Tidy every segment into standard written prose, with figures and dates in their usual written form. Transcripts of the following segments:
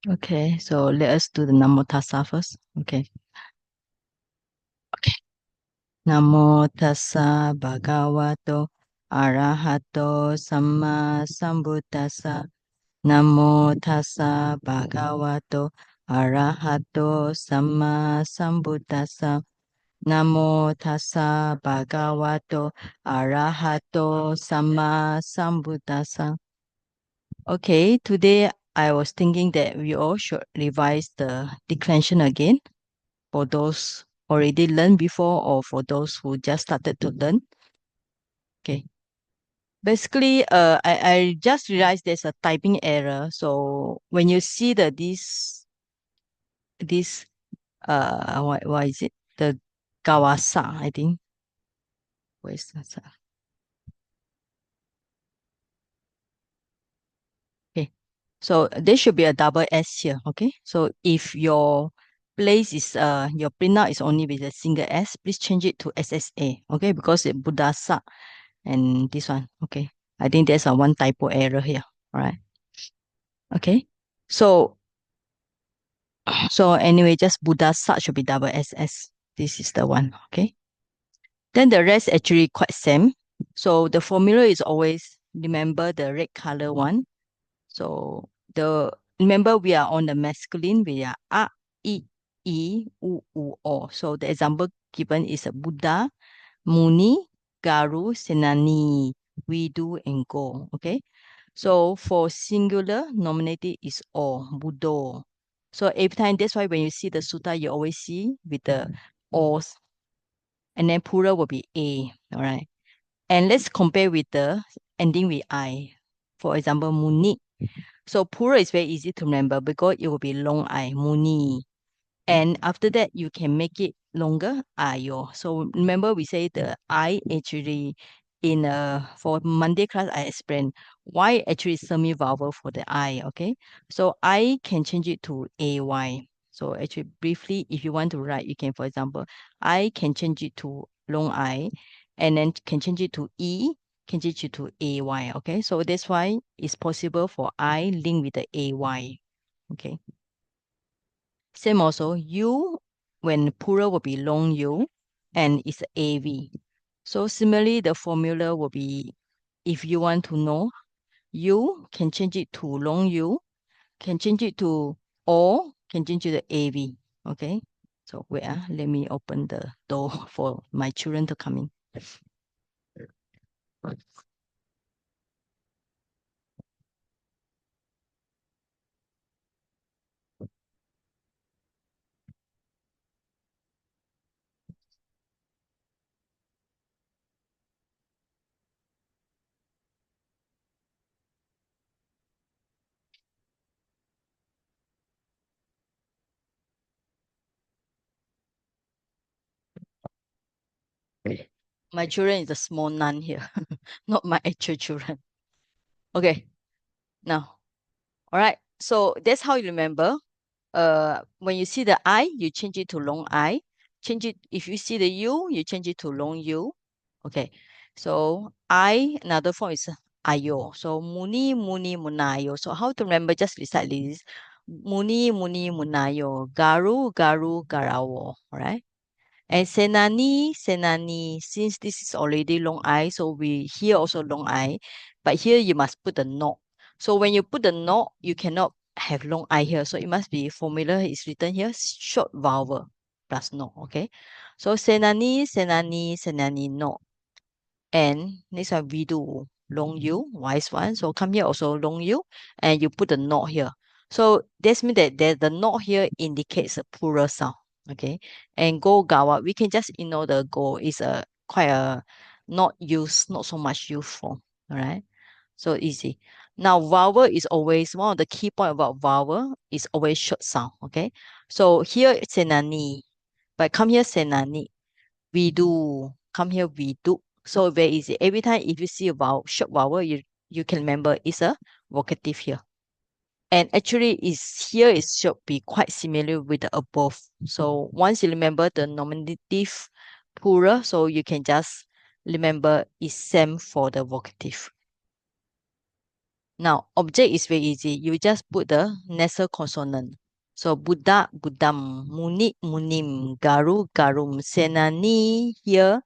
Okay, so let us do the Namo Tassa first. Okay. Okay. Namo Tassa Bhagavato Arahato Samma Sambuddhassa. Namo Tassa Bhagavato Arahato Samma Sambuddhassa. Namo Tassa Bhagavato Arahato Samma Sambuddhassa. Okay, today I was thinking that we all should revise the declension again for those already learned before or for those who just started to learn. Okay. Basically, I just realized there's a typing error. So when you see this what is it? The Gawasa, I think. Where's that? Okay. So there should be a double S here. Okay. So if your place is your printout is only with a single S, please change it to SSA. Okay, because it Buddhasa and this one. Okay. I think there's a one typo error here. All right. Okay. So so anyway, just Buddhasa should be double SS. This is the one. Okay. Then the rest actually quite same. So the formula is always remember the red color one. So the remember we are on the masculine, we are a, I, u, o. So the example given is a Buddha, Muni, Garu, Senani, we do and go. Okay. So for singular, nominative is o, Buddho. So every time that's why when you see the sutta, you always see with the os, and then plural will be a. All right. And let's compare with the ending with I. For example, Muni. So plural is very easy to remember because it will be long I, Muni. And after that, you can make it longer, Ayo. So remember we say the I actually in for Monday class, I explained why actually is semi-vowel for the I, okay? So I can change it to AY. So actually briefly, if you want to write, you can, for example, I can change it to long I and then can change it to E, can change it to AY, okay? So that's why it's possible for I link with the AY, okay? Same also, U when plural will be long U and it's AV. So similarly, the formula will be, if you want to know, U can change it to long U, can change it to or can change it to AV. Okay. So wait, let me open the door for my children to come in. My children is a small nun here, not my actual children. Okay, now, all right. So that's how you remember. When you see the I, you change it to long I. Change it, if you see the U, you change it to long U. Okay. So I, another form is Ayo. So Muni, Muni, Munayo. So how to remember? Just recite this. Muni, Muni, Munayo. Garu, Garu, Garawo. All right. And Senani, Senani, since this is already long I, so we here also long I, but here you must put the not. So when you put the not, you cannot have long I here. So it must be formula is written here, short vowel plus no. Okay. So Senani, Senani, Senani, no. And next one we do long U, wise one. So come here also long U, and you put the not here. So this means that the not here indicates a plural sound. Okay. And go gawa, we can just ignore the go is a quite a not used, not so much used form. All right. So easy. Now vowel is always one of the key point about vowel is always short sound. Okay. So here it's senani, but come here senani. We do. Come here, we do. So very easy. Every time if you see a vowel, short vowel, you can remember it's a vocative here. And actually is here is should be quite similar with the above. So once you remember the nominative plural, so you can just remember it's same for the vocative. Now, object is very easy. You just put the nasal consonant. So, Buddha, Buddham, Muni, Munim, Garu, Garum, Senani. Here,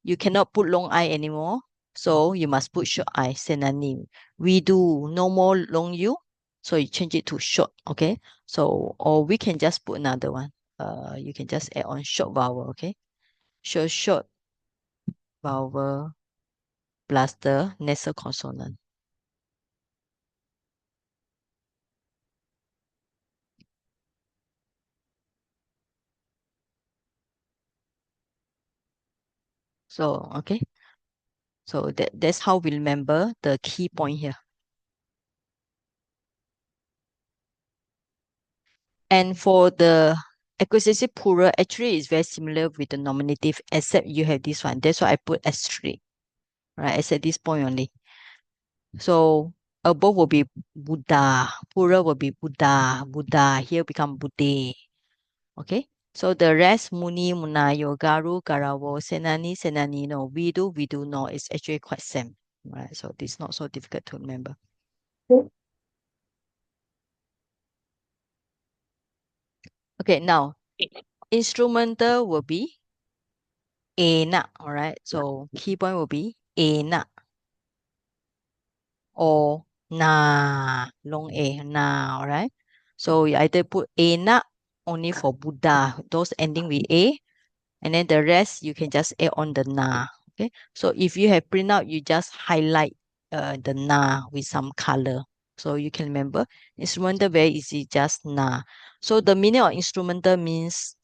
you cannot put long I anymore. So, you must put short I, Senani. We do no more long U. So, you change it to short, okay? So, or we can just put another one. You can just add on short vowel, okay? Short vowel plus the nasal consonant. So, okay. So that's how we remember the key point here. And for the accusative plural, actually it's very similar with the nominative, except you have this one. That's why I put asterisk, right? I said this point only. So above will be Buddha, plural will be Buddha, Buddha. Here become Buddhe. Okay. So the rest, Muni, Munayo, Garu, Garawo, Senani, Senani, no, we do no, it's actually quite same. Right. So this is not so difficult to remember. Okay, now instrumental will be enak, all right? So key point will be enak or na, long a, na, all right? So you either put enak only for Buddha, those ending with a, and then the rest you can just add on the na, okay? So if you have print out, you just highlight the na with some color. So you can remember, instrumental very easy, just na. So the meaning of instrumental means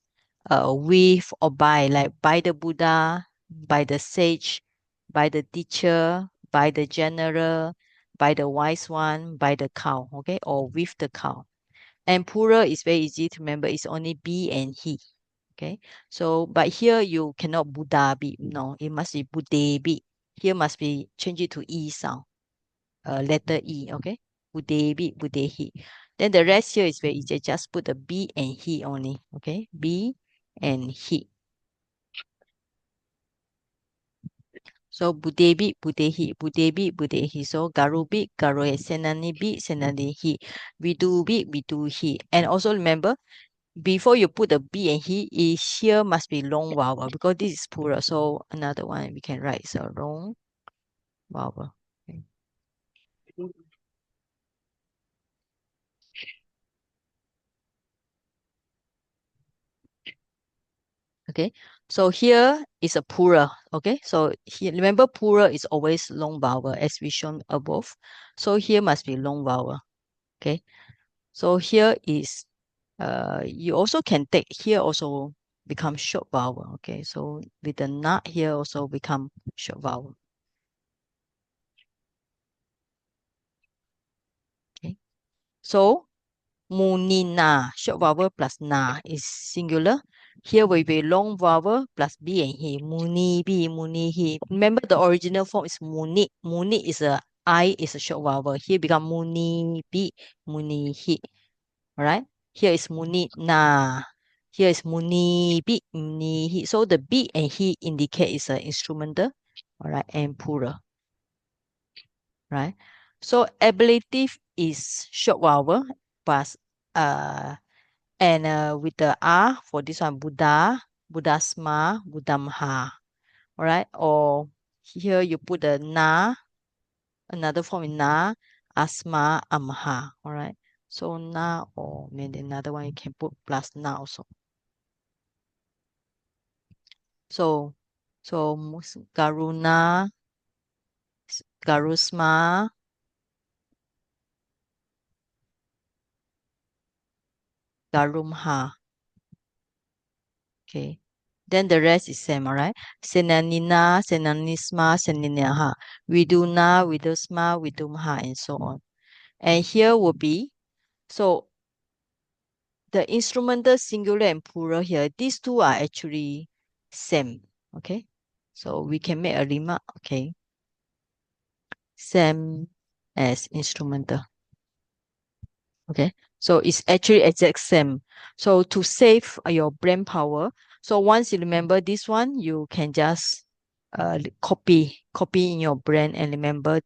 with or by, like by the Buddha, by the sage, by the teacher, by the general, by the wise one, by the cow, okay, or with the cow. And plural is very easy to remember. It's only be and he. Okay. So, but here you cannot Buddha be. No, it must be Buddha be. Here must be change it to E sound. Letter E. Okay. Buddha be, Buddha he. Then the rest here is very easy. Just put the be and he only. Okay. Be and he. So Budebi, Budehi, Budebi, Budehi. So Garubi, Garoe, Senanibi, Senanihi. Vidubi, Viduhi. And also remember, before you put the B and he, is here must be long vowel because this is plural. So another one we can write so long vowel. Okay. Okay. So here is a plural. Okay. So here, remember plural is always long vowel as we shown above. So here must be long vowel. Okay. So here is you also can take here also become short vowel. Okay, so with the not here also become short vowel. Okay, so munina short vowel plus na is singular. Here will be long vowel plus b and he. Muni b muni he. Remember the original form is muni. Muni is a I is a short vowel. Here become muni b muni he. Alright. Here is muni na. Here is muni bi muni he. So the bi and he indicate is an instrumental, alright, and plural, right? So ablative is short vowel plus and with the R for this one Buddha, Buddhasma, Buddhamha, alright? Or here you put the na, another form in na, asma, amha, alright? So na or maybe another one you can put plus na also. So, Garuna, Garusma, Garumha. Okay. Then the rest is same, all right? Senanina, Senanisma, Seninaha. Viduna, Vidusma, Vidumha, and so on. And here will be, so the instrumental singular and plural here, these two are actually same, okay? So we can make a remark, okay? Same as instrumental. Okay, so it's actually exact same. So to save your brain power, so once you remember this one, you can just copy in your brain and remember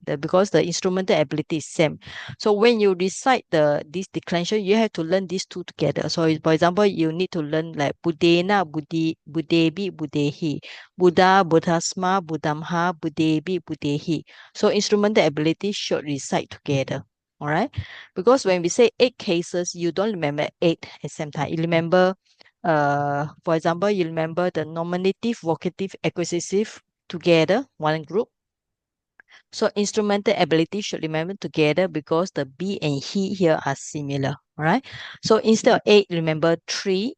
because the instrumental ability is same. So when you recite this declension, you have to learn these two together. So for example, you need to learn like Budena, Budebi, Budehi, Buddha, Buddhasma, Buddhamha, Budebi, Budehi. So instrumental ability should recite together. All right. Because when we say 8 cases, you don't remember 8 at the same time. You remember, for example, you remember the nominative, vocative, accusative together, one group. So instrumental ability should remember together because the be and he here are similar. All right. So instead of 8, remember 3,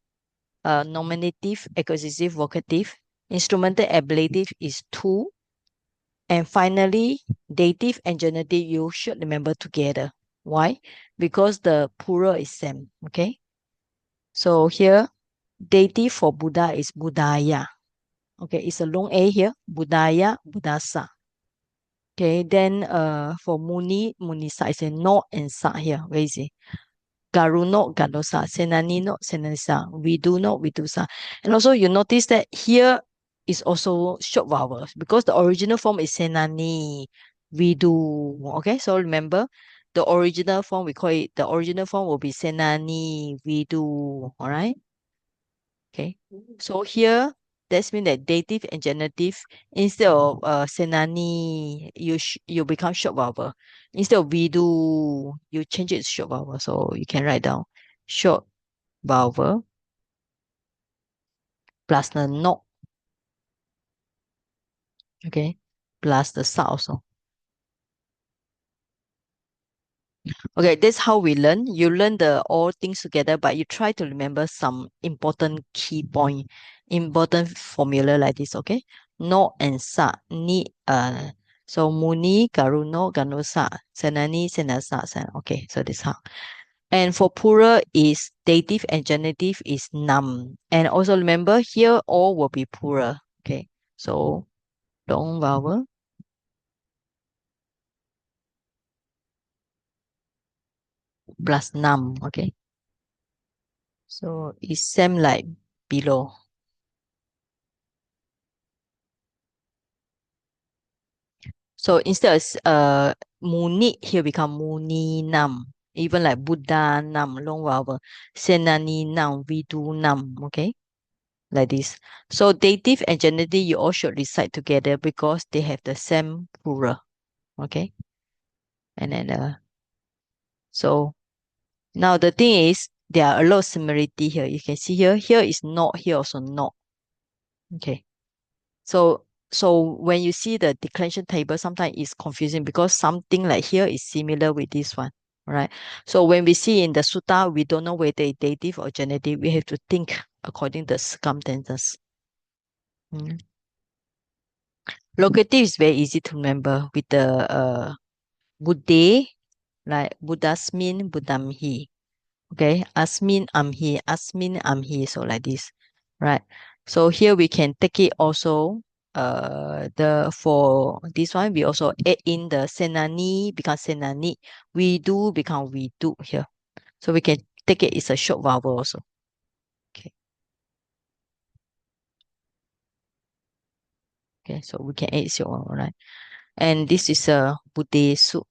nominative, accusative, vocative. Instrumental ability is 2. And finally, dative and genitive you should remember together. Why? Because the plural is same. Okay. So here, dative for Buddha is Buddhaya. Okay, it's a long A here. Buddhaya, Buddhasa. Okay, then for Muni, Munisa is a no and sa here. Where is it? Garuno, Garosa, Senanino, Senanisa, Viduno, Vidusa. And also you notice that here is also short vowels because the original form is Senani, Vidu. Okay, so remember the original form, we call it, the original form will be Senani, Vidu. All right. Okay. So here, that's mean that dative and genitive, instead of senani, you become short vowel. Instead of vidu, you change it to short vowel. So you can write down short vowel plus the no, okay, plus the sa also. Okay, that's how we learn. You learn the all things together, but you try to remember some important key point, important formula like this, okay? No and sa, ni, so muni, garuno, ganusa, senani, senasa, sen. Okay, so this how. And for plural is dative and genitive is nam. And also remember here all will be plural, okay? So long vowel plus nam, okay? So it's same like below. So instead of muni, here become muni nam. Even like Buddha nam, long vowel. Senani nam, vidu nam. Okay, like this. So dative and genitive you all should recite together because they have the same plural. Okay, and then so now the thing is there are a lot of similarity here. You can see here. Here is not. Here also not. Okay. So when you see the declension table, sometimes it's confusing because something like here is similar with this one, right? So when we see in the sutta, we don't know whether it's dative or genitive. We have to think according to the circumstances. Mm. Locative is very easy to remember with the Buddhe, like Buddhasmin, Buddhamhi. Okay, asmin amhi, asmin amhi, so like this, right? So here we can take it also. The for this one we also add in the senani become senani, we do become we do here. So we can take it. It's a short vowel also. Okay, okay. So we can add short vowel, right? And this is a budesu.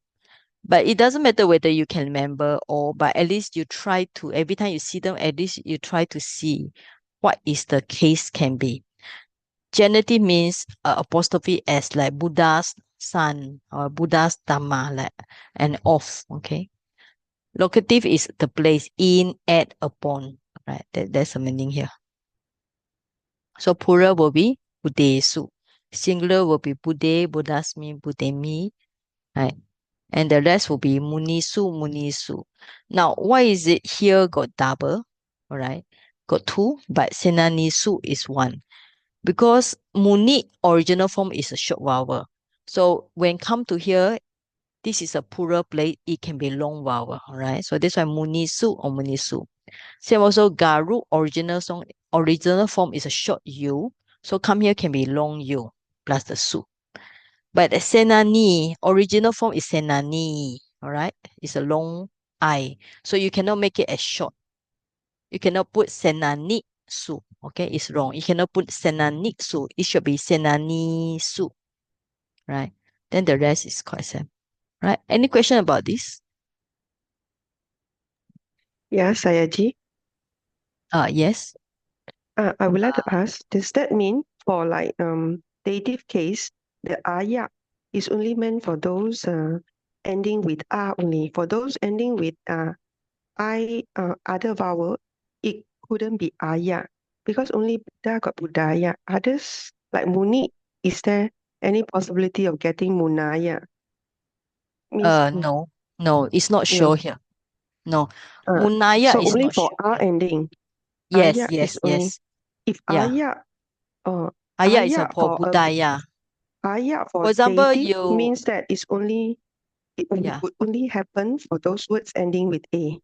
But it doesn't matter whether you can remember or, but at least you try to, every time you see them, at least you try to see what is the case can be. Genitive means apostrophe s like Buddha's son or Buddha's Dhamma like and off. Okay. Locative is the place in, at, upon. Right. That's the meaning here. So plural will be Buddhesu. Singular will be Buddhe, Buddhasmi, Buddhemi. Right. And the rest will be Munisu, Munisu. Now, why is it here got double? All right. Got two, but Senanisu is one. Because Muni original form is a short vowel. So when come to here, this is a plural place, it can be long vowel, all right? So that's why Munisu or Munisu. Same also Garu original form is a short U. So come here can be long U plus the su. But Senani, original form is Senani, all right? It's a long I. So you cannot make it as short. You cannot put senanitsu. Okay, it's wrong. You cannot put senanitsu. It should be senanisu. Right? Then the rest is quite same. Right? Any question about this? Yeah, Sayaji. Yes. I would like to ask, does that mean for like dative case, the ayak is only meant for those ending with a only? For those ending with I other vowel, it couldn't be ayak because only Buddha got budaya. Others like muni, is there any possibility of getting munaya? Means No, no, it's not no. show here. No, Uh, Munaya so is only not for show R here. ending. Yes, Ayak is yes, only yes. if Yeah. Aya is ayak for for a budaya. ayak For for example, dative you, means that it yeah, would only happen for those words ending with a,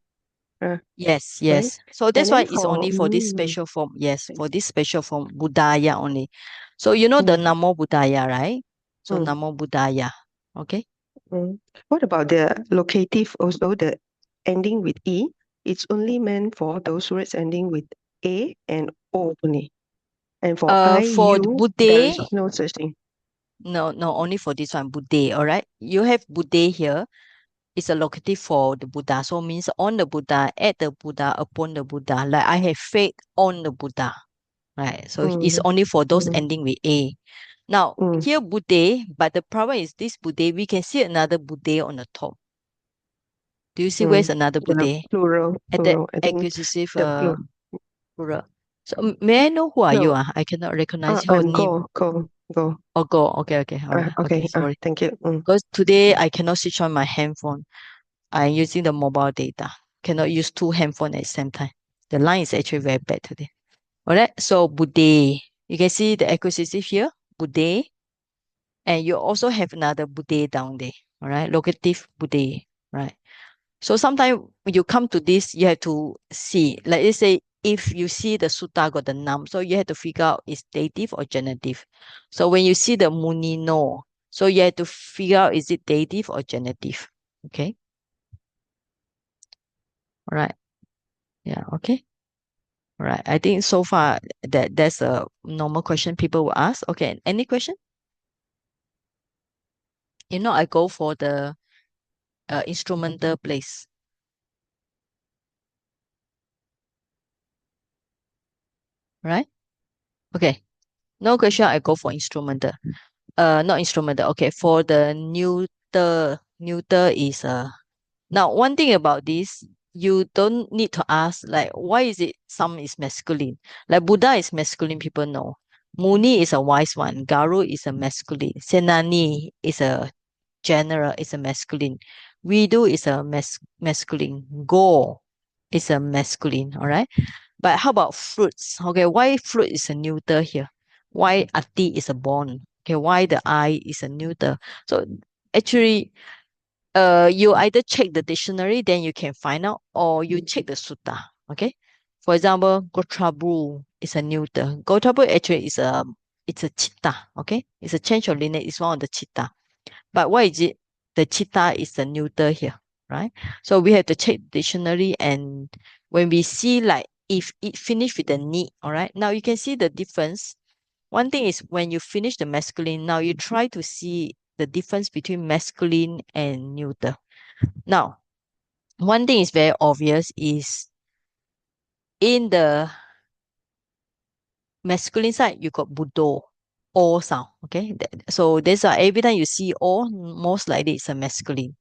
yes, right? yes. So And that's why then it's for only for this special form. Yes, I for see. this special form, budaya only. So you know the Mm, Namo Budaya, right? So mm, Namo Budaya. Okay. mm. What about the locative also the ending with e? It's only meant for those words ending with a and o only. And for I, For the you, there is Bude, no such thing. no, no, only for this one, Bude, all right? You have Bude here. It's a locative for the Buddha. So means on the Buddha, at the Buddha, upon the Buddha. Like I have faith on the Buddha. Right. So it's Mm, only for those mm, ending with A. Now mm, here Bude, but the problem is this Bude, we can see another Bude on the top. Do you see where's mm. another The Bude? At the plural. I think accusative the plural. plural. So may I know who are you? No, I cannot recognize your name. go. Oh, go. Okay, okay. All right. Okay, Okay. sorry. Thank you. Because today I cannot switch on my handphone. I'm using the mobile data. Cannot use two handphone at the same time. The line is actually very bad today. All right. So Bude. You can see the accusative here. Bude. And you also have another Bude down there. All right. Locative Bude. Right. So sometimes when you come to this, you have to see, like let's say, if you see the sutta got the noun, so you have to figure out is dative or genitive. So when you see the munino, so you have to figure out is it dative or genitive. Okay. All right. Yeah. Okay. All right. I think so far that's a normal question people will ask. Okay. Any question? I go for the instrumental place. Right? Okay. No question. I go for instrumental. Not instrumental. Okay. For the neuter is now one thing about this, you don't need to ask like why is it some is masculine. Like Buddha is masculine, people know. Muni is a wise one. Garu is a masculine. Senani is a general, is a masculine. Widow is a masculine. Go is a masculine. All right. But how about fruits? Okay, why fruit is a neuter here? Why ati is a bond? Okay, why the I is a neuter? So actually, you either check the dictionary, then you can find out, or you check the sutta. Okay, for example, Gotrabhu is a neuter. Gotrabhu actually is it's a chitta. Okay, it's a change of lineage. It's one of the chitta. But why is it the cheetah is the neuter here, right? So we have to check dictionary, and when we see like if it finish with the need, all right. Now you can see the difference. One thing is when you finish the masculine, now you try to see the difference between masculine and neuter. Now, one thing is very obvious is in the masculine side, you got Budo, O sound. Okay. So there's every time you see O, most likely it's a masculine.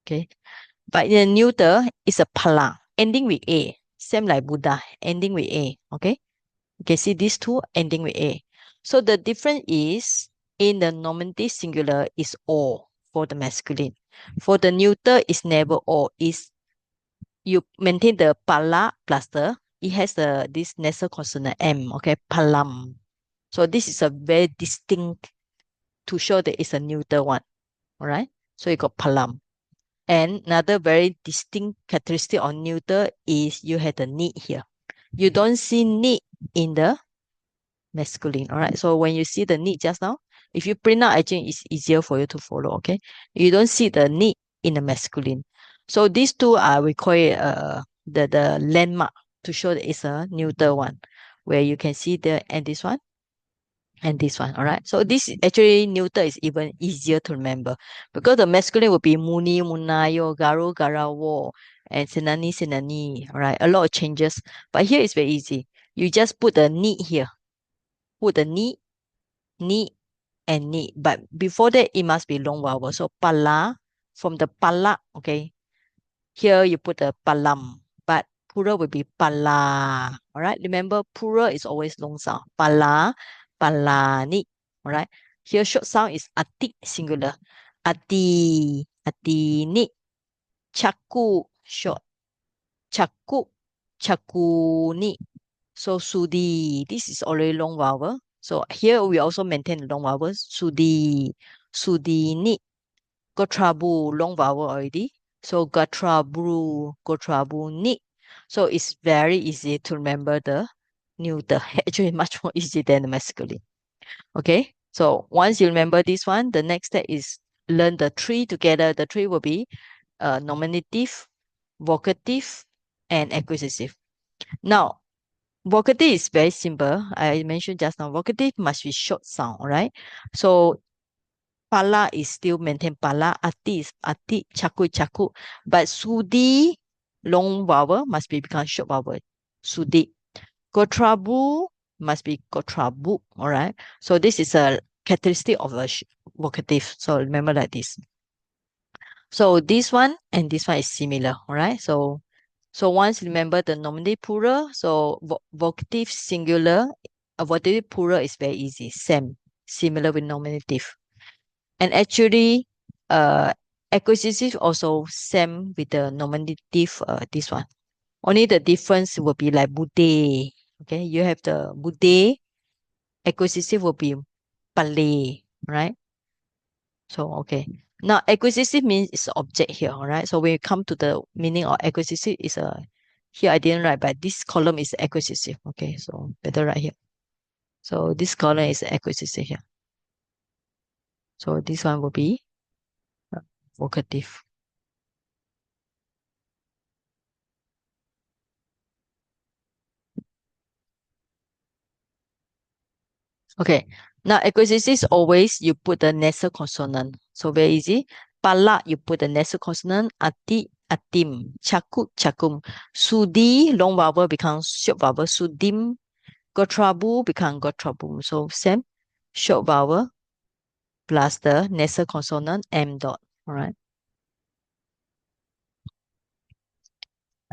Okay. But in the neuter, it's a pala, ending with A. Same like Buddha, ending with A. Okay? You can see these two ending with A. So the difference is in the nominative singular is O for the masculine. For the neuter, it's never O. Is you maintain the pala plus it has this nasal consonant M. Okay? Palam. So this is a very distinct to show that it's a neuter one. All right? So you got palam. And another very distinct characteristic of neuter is you have the need here. You don't see need in the masculine. All right. So when you see the need just now, if you print out, I think it's easier for you to follow. Okay. You don't see the need in the masculine. So these two are we call it the landmark to show that it's a neuter one, where you can see the and this one. and this one. All right. So this actually neuter is even easier to remember because the masculine will be muni, munayo, garu, garawo, and senani, senani. All right. A lot of changes. But here it's very easy. You just put the ni here. Put the ni, and ni. But before that, it must be long vowel. So pala, from the pala, okay. Here you put the palam, but plural will be pala. All right. Remember, plural is always long sound. Pala, palani. All right. Here short sound is ati singular. Ati, atini. Chaku short. Chaku, chakuni. So sudi. This is already long vowel. So here we also maintain the long vowels. Sudi, sudini. Gotrabu, long vowel already. So gotrabu, gotrabuni. So it's very easy to remember the neuter. Actually, much more easy than the masculine. Okay. So once you remember this one, the next step is learn the three together. The three will be nominative, vocative, and accusative. Now, vocative is very simple. I mentioned just now, vocative must be short sound, all right? So pala is still maintain pala, ati is ati, chaku is chaku. But sudi, long vowel, must be become short vowel. Sudi. Gotrabu must be gotrabu, all right? So this is a characteristic of a vocative. So remember like this. So this one and this one is similar, all right? So once remember the nominative plural, so vocative singular, vocative plural is very easy, same, similar with nominative. And actually, uh, acquisitive also same with the nominative, this one. Only the difference will be like bude. Okay, you have the bude, acquisitive will be pale, right? So, okay. Now, acquisitive means it's object here, all right? So when you come to the meaning of acquisitive, is a here I didn't write, but this column is acquisitive. Okay, so better write here. So this column is acquisitive here. So this one will be vocative. Okay. Now acquisitive is always you put the nasal consonant. So very easy. Pala you put the nasal consonant. Ati atim. Chaku chakum. Sudi long vowel becomes short vowel. Sudim. Gotrabu become gotrabu. So same short vowel plus the nasal consonant M dot. All right.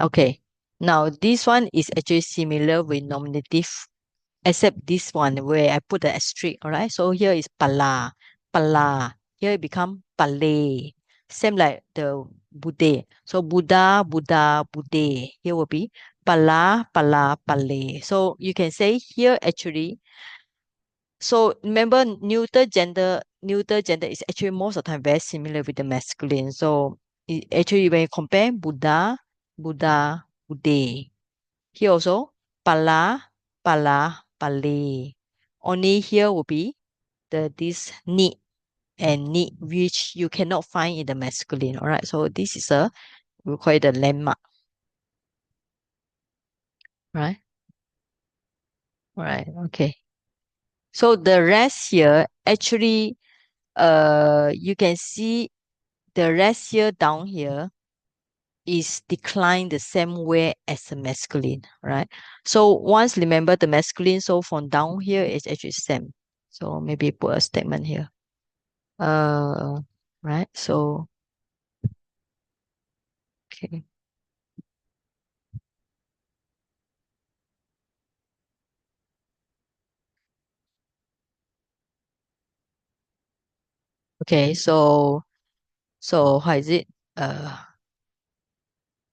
Okay. Now this one is actually similar with nominative, except this one where I put the asterisk. All right. So here is pala, pala. Here it become pale. Same like the bude. So Buddha, Buddha, bude. Here will be pala, pala, pale. So you can say here actually. So remember, neuter gender is actually most of the time very similar with the masculine. So actually, when you compare Buddha, Buddha, Bude, here also Pala, Pala, Pale. Only here will be this ni and ni, which you cannot find in the masculine. All right. So this is we call it the landmark. Right. All right. Okay. So the rest here actually, you can see the rest here down here is declined the same way as the masculine, right? So once remember the masculine, so from down here is actually same. So maybe put a statement here. Uh, right. So okay. Okay. So how is it?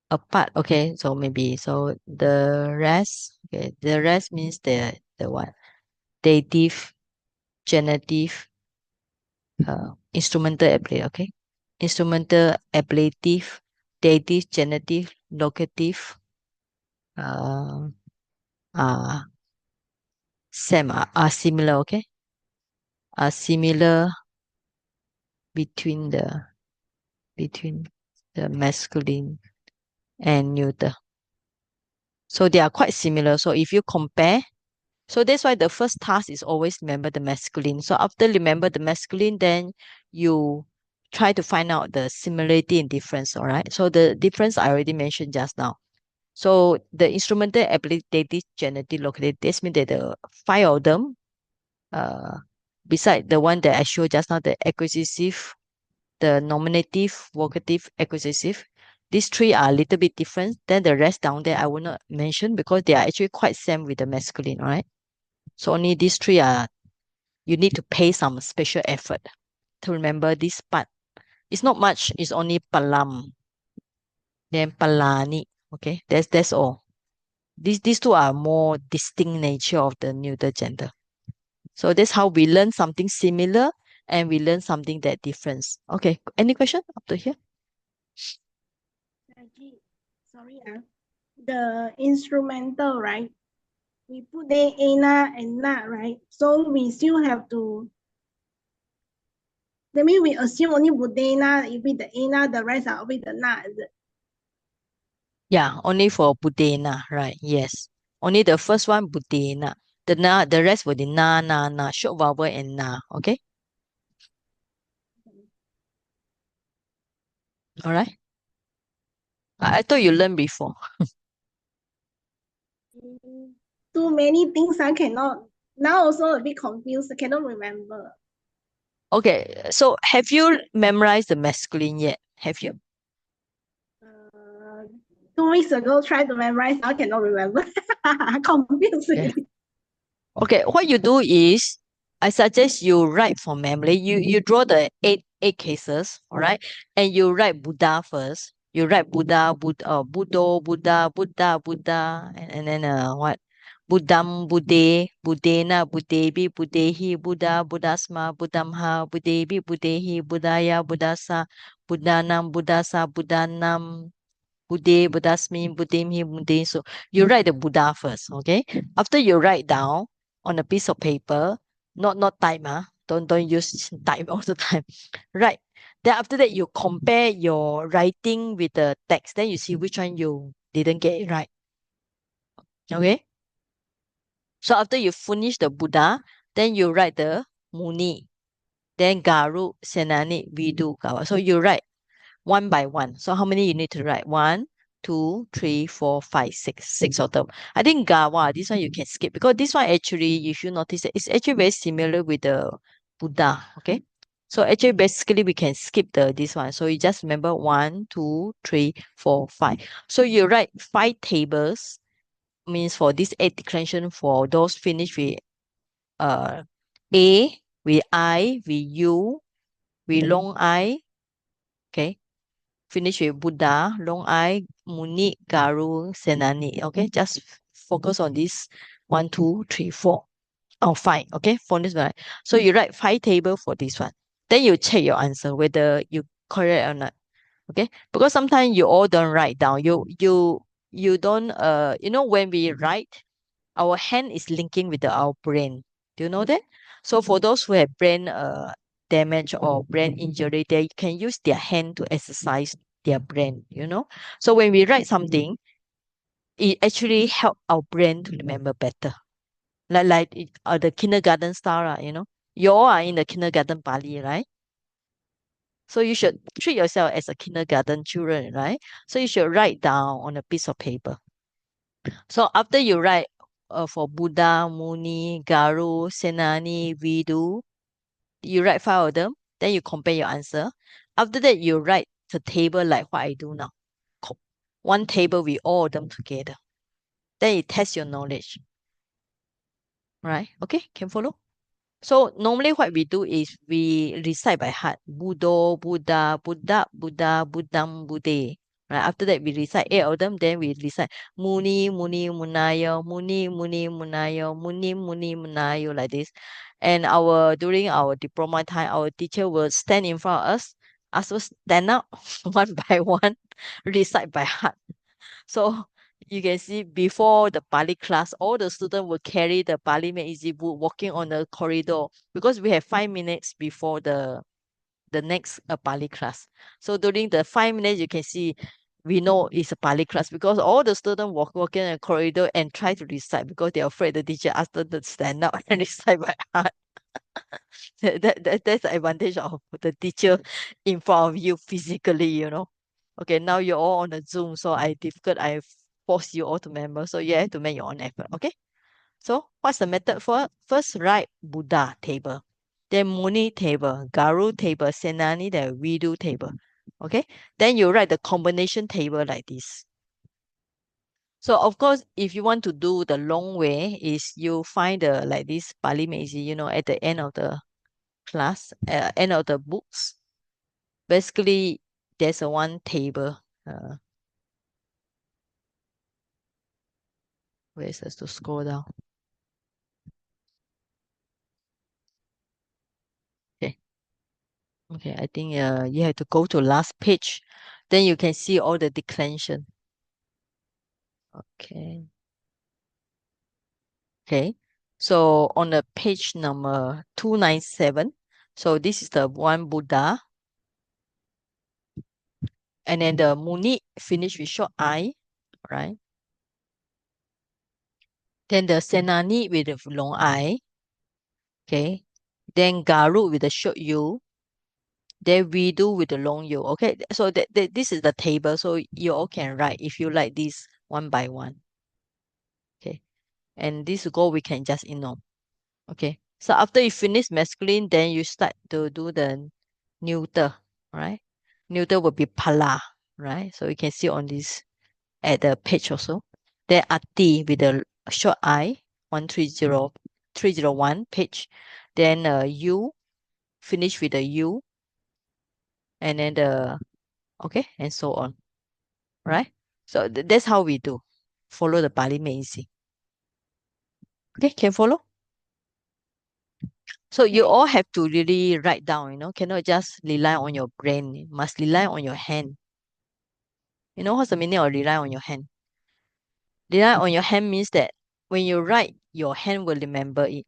Apart. Okay. So maybe so the rest. Okay. The rest means the what? Dative, genitive, instrumental ablative. Okay. Instrumental ablative, dative, genitive, locative, uh, are same, are similar. Okay. Are similar between between the masculine and neuter. So they are quite similar. So if you compare, So that's why the first task is always remember the masculine. So after remember the masculine, then you try to find out the similarity and difference. All right. So the difference I already mentioned just now. So the instrumental abilitative genitive locative, this means that the five of them, uh, beside the one that I showed just now, the acquisitive, the nominative, vocative, acquisitive, these three are a little bit different. Then the rest down there I will not mention because they are actually quite same with the masculine, all right? So only these three are, you need to pay some special effort to remember this part. It's not much, it's only palam, then palani. Okay, that's all. These two are more distinct nature of the neuter gender. So that's how we learn something similar and we learn something that difference. Okay, any question up to here? Actually, sorry, the instrumental, right? We put there ana and na, right? So we still have to. That means we assume only budena with the ana, the rest are with the na. Is it? Yeah, only for budena, right? Yes. Only the first one budena. The rest will be na, short vowel and na. Okay? All right. I thought you learned before. Too many things I cannot. Now also a bit confused. I cannot remember. Okay, so have you memorized the masculine yet? Have you? 2 weeks ago, tried to memorize. Now I cannot remember. Confused. Yeah. Okay, what you do is I suggest you write from memory. You draw the eight cases, all right, and you write Buddha first. You write Buddha, Buddha, Buddha, and then what? Buddham, Buddhe, Buddhena, Buddhebi, Buddhehi, Buddha, Buddhasma, Buddhamha, Buddhebi, Buddhehi, Buddhaya, Buddhasa, Buddhanam, Buddhasa, Buddhanam, Buddhe, Buddhasmi, Buddhimhi, Buddhe. So you write the Buddha first, okay? After you write down on a piece of paper, not type, don't use type all the time. Right. Then after that you compare your writing with the text. Then you see which one you didn't get it right. Okay. So after you finish the Buddha, then you write the Muni, then Garu, Senani, Vidu, Gawa. So you write one by one. So how many you need to write? One, two, three, four, five, six. Six of them. I think Gawa, this one you can skip because this one actually, if you notice that it's actually very similar with the Buddha. Okay. So actually basically we can skip this one. So you just remember one, two, three, four, five. So you write five tables, means for this eight declension for those finished with uh A, with I, with U, with long I. Okay, finish with Buddha, Long I, Muni, Garu, Senani. Okay, just focus on this one, two, three, four. Oh, five. Okay, for this one. So you write five table for this one. Then you check your answer whether you correct or not. Okay, because sometimes you all don't write down. You don't when we write, our hand is linking with our brain. Do you know that? So for those who have brain damage or brain injury, they can use their hand to exercise their brain, So when we write something, it actually help our brain to remember better. The kindergarten style, You all are in the kindergarten Pali, right? So you should treat yourself as a kindergarten children, right? So you should write down on a piece of paper. So after you write for Buddha, Muni, Garu, Senani, Vidu, you write five of them, then you compare your answer. After that, you write the table like what I do now. One table with all of them together. Then you test your knowledge. Right? Okay, can follow? So normally what we do is we recite by heart. Buddha, Buddha, Buddha, Buddha, Buddham, Buddhe. Right? After that, we recite eight of them. Then we recite Muni, Muni, Munayo, Muni, Muni, Munayo, Muni, Muni, Munayo, like this. And during our diploma time, our teacher will stand in front of us, ask us stand up one by one, recite by heart. So you can see before the Pali class, all the students will carry the Pali Mat Easy book walking on the corridor because we have 5 minutes before the next Pali class. So during the 5 minutes, you can see we know it's a Pali class because all the students walk in the corridor and try to recite because they're afraid the teacher asked them to stand up and recite by heart. That's the advantage of the teacher in front of you physically, you know. Okay, now you're all on the Zoom, so I force you all to member, so you have to make your own effort. Okay. So what's the method for? First, write Buddha table, then Muni table, Garu table, Senani, then Vidu table. Okay. Then you write the combination table like this. So of course, if you want to do the long way, is you find the like this Pali Meiji, you know, at the end of the class, end of the books. Basically, there's a one table. Where is this to scroll down? Okay. Okay, I think you have to go to last page. Then you can see all the declension. Okay. Okay. So on the page number 297, so this is the one Buddha. And then the Muni finish with short I, right? Then the Senani with the long I. Okay. Then Garu with the short U. Then we do with the long U. Okay. So this is the table. So you all can write if you like this one by one. Okay. And this goal we can just ignore. Okay. So after you finish masculine, then you start to do the neuter, right? Neuter will be pala, right? So you can see on this at the page also. Then ati with the short I, 130301 page. Then U, finish with the U, and then the, okay, and so on, right? So that's how we do. Follow the Pali Meiji. Okay, can follow? So you all have to really write down, you know, cannot just rely on your brain. You must rely on your hand. You know what's the meaning of rely on your hand? Rely on your hand means that when you write, your hand will remember it.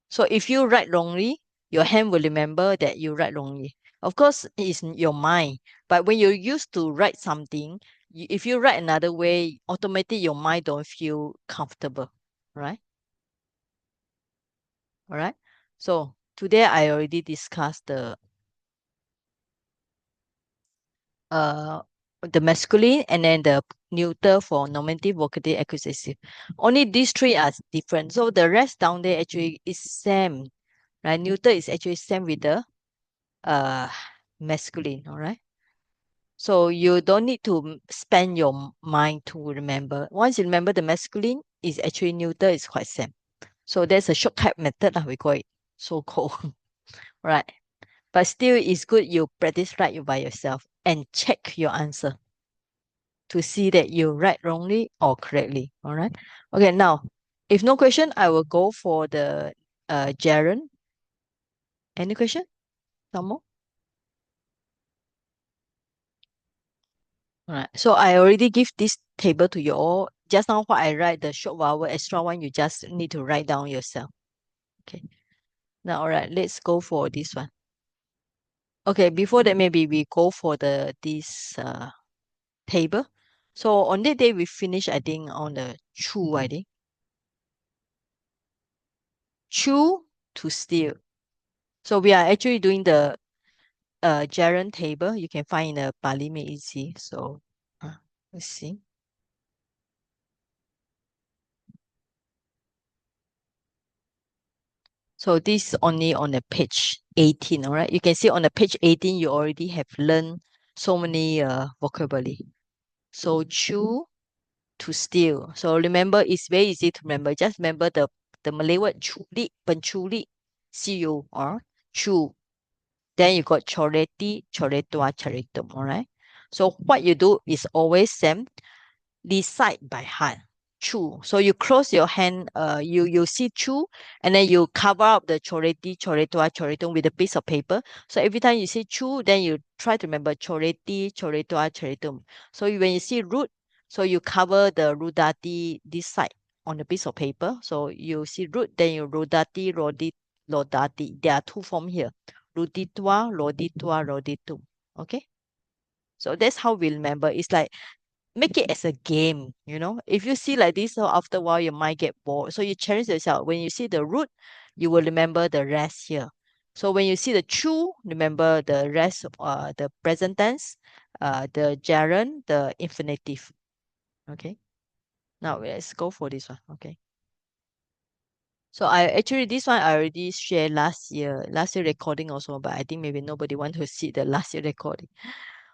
So if you write wrongly, your hand will remember that you write wrongly. Of course, it's your mind. But when you're used to write something, if you write another way, automatically your mind don't feel comfortable, right? All right. So today I already discussed uh the masculine and then the neuter for nominative, vocative, accusative. Only these three are different. So the rest down there actually is same, right? Neuter is actually same with the uh masculine, all right? So you don't need to spend your mind to remember. Once you remember the masculine, is actually neuter is quite same. So there's a shortcut method we call it, so called, right? But still, it's good you practice write you by yourself and check your answer to see that you write wrongly or correctly. All right. Okay. Now, if no question, I will go for the gerund. Any question? Some more? All right. So I already give this table to you all. Just now, what I write, the short vowel, extra one, you just need to write down yourself. Okay. Now, all right, let's go for this one. Okay, before that, maybe we go for this table. So on that day, we finish, I think, on the chew, I think. Chew to steal. So we are actually doing the gerund table. You can find in the Pali Meiji. So let's see. So this is only on the page 18, all right? You can see on the page 18, you already have learned so many vocabulary. So chew to steal. So remember, it's very easy to remember. Just remember the Malay word curi, pencuri, C-U, or chew. Then you got choreti, choretua, choretum, all right? So what you do is always same, recite by heart. Chu. So you close your hand, you see chu, and then you cover up the choreti, choretua, choretum with a piece of paper. So every time you see chu, then you try to remember choreti, choretua, choretum. So when you see root, so you cover the rudati this side on a piece of paper. So you see root, then you rudati, lodati. There are two forms here. Ruditua, loditua, roditum. Okay? So that's how we remember. It's like make it as a game, you know. If you see like this, so after a while you might get bored. So you challenge yourself. When you see the root, you will remember the rest here. So when you see the true, remember the rest of the present tense, the gerund, the infinitive. Okay. Now let's go for this one. Okay. So I actually this one I already shared last year recording also, but I think maybe nobody want to see the last year recording.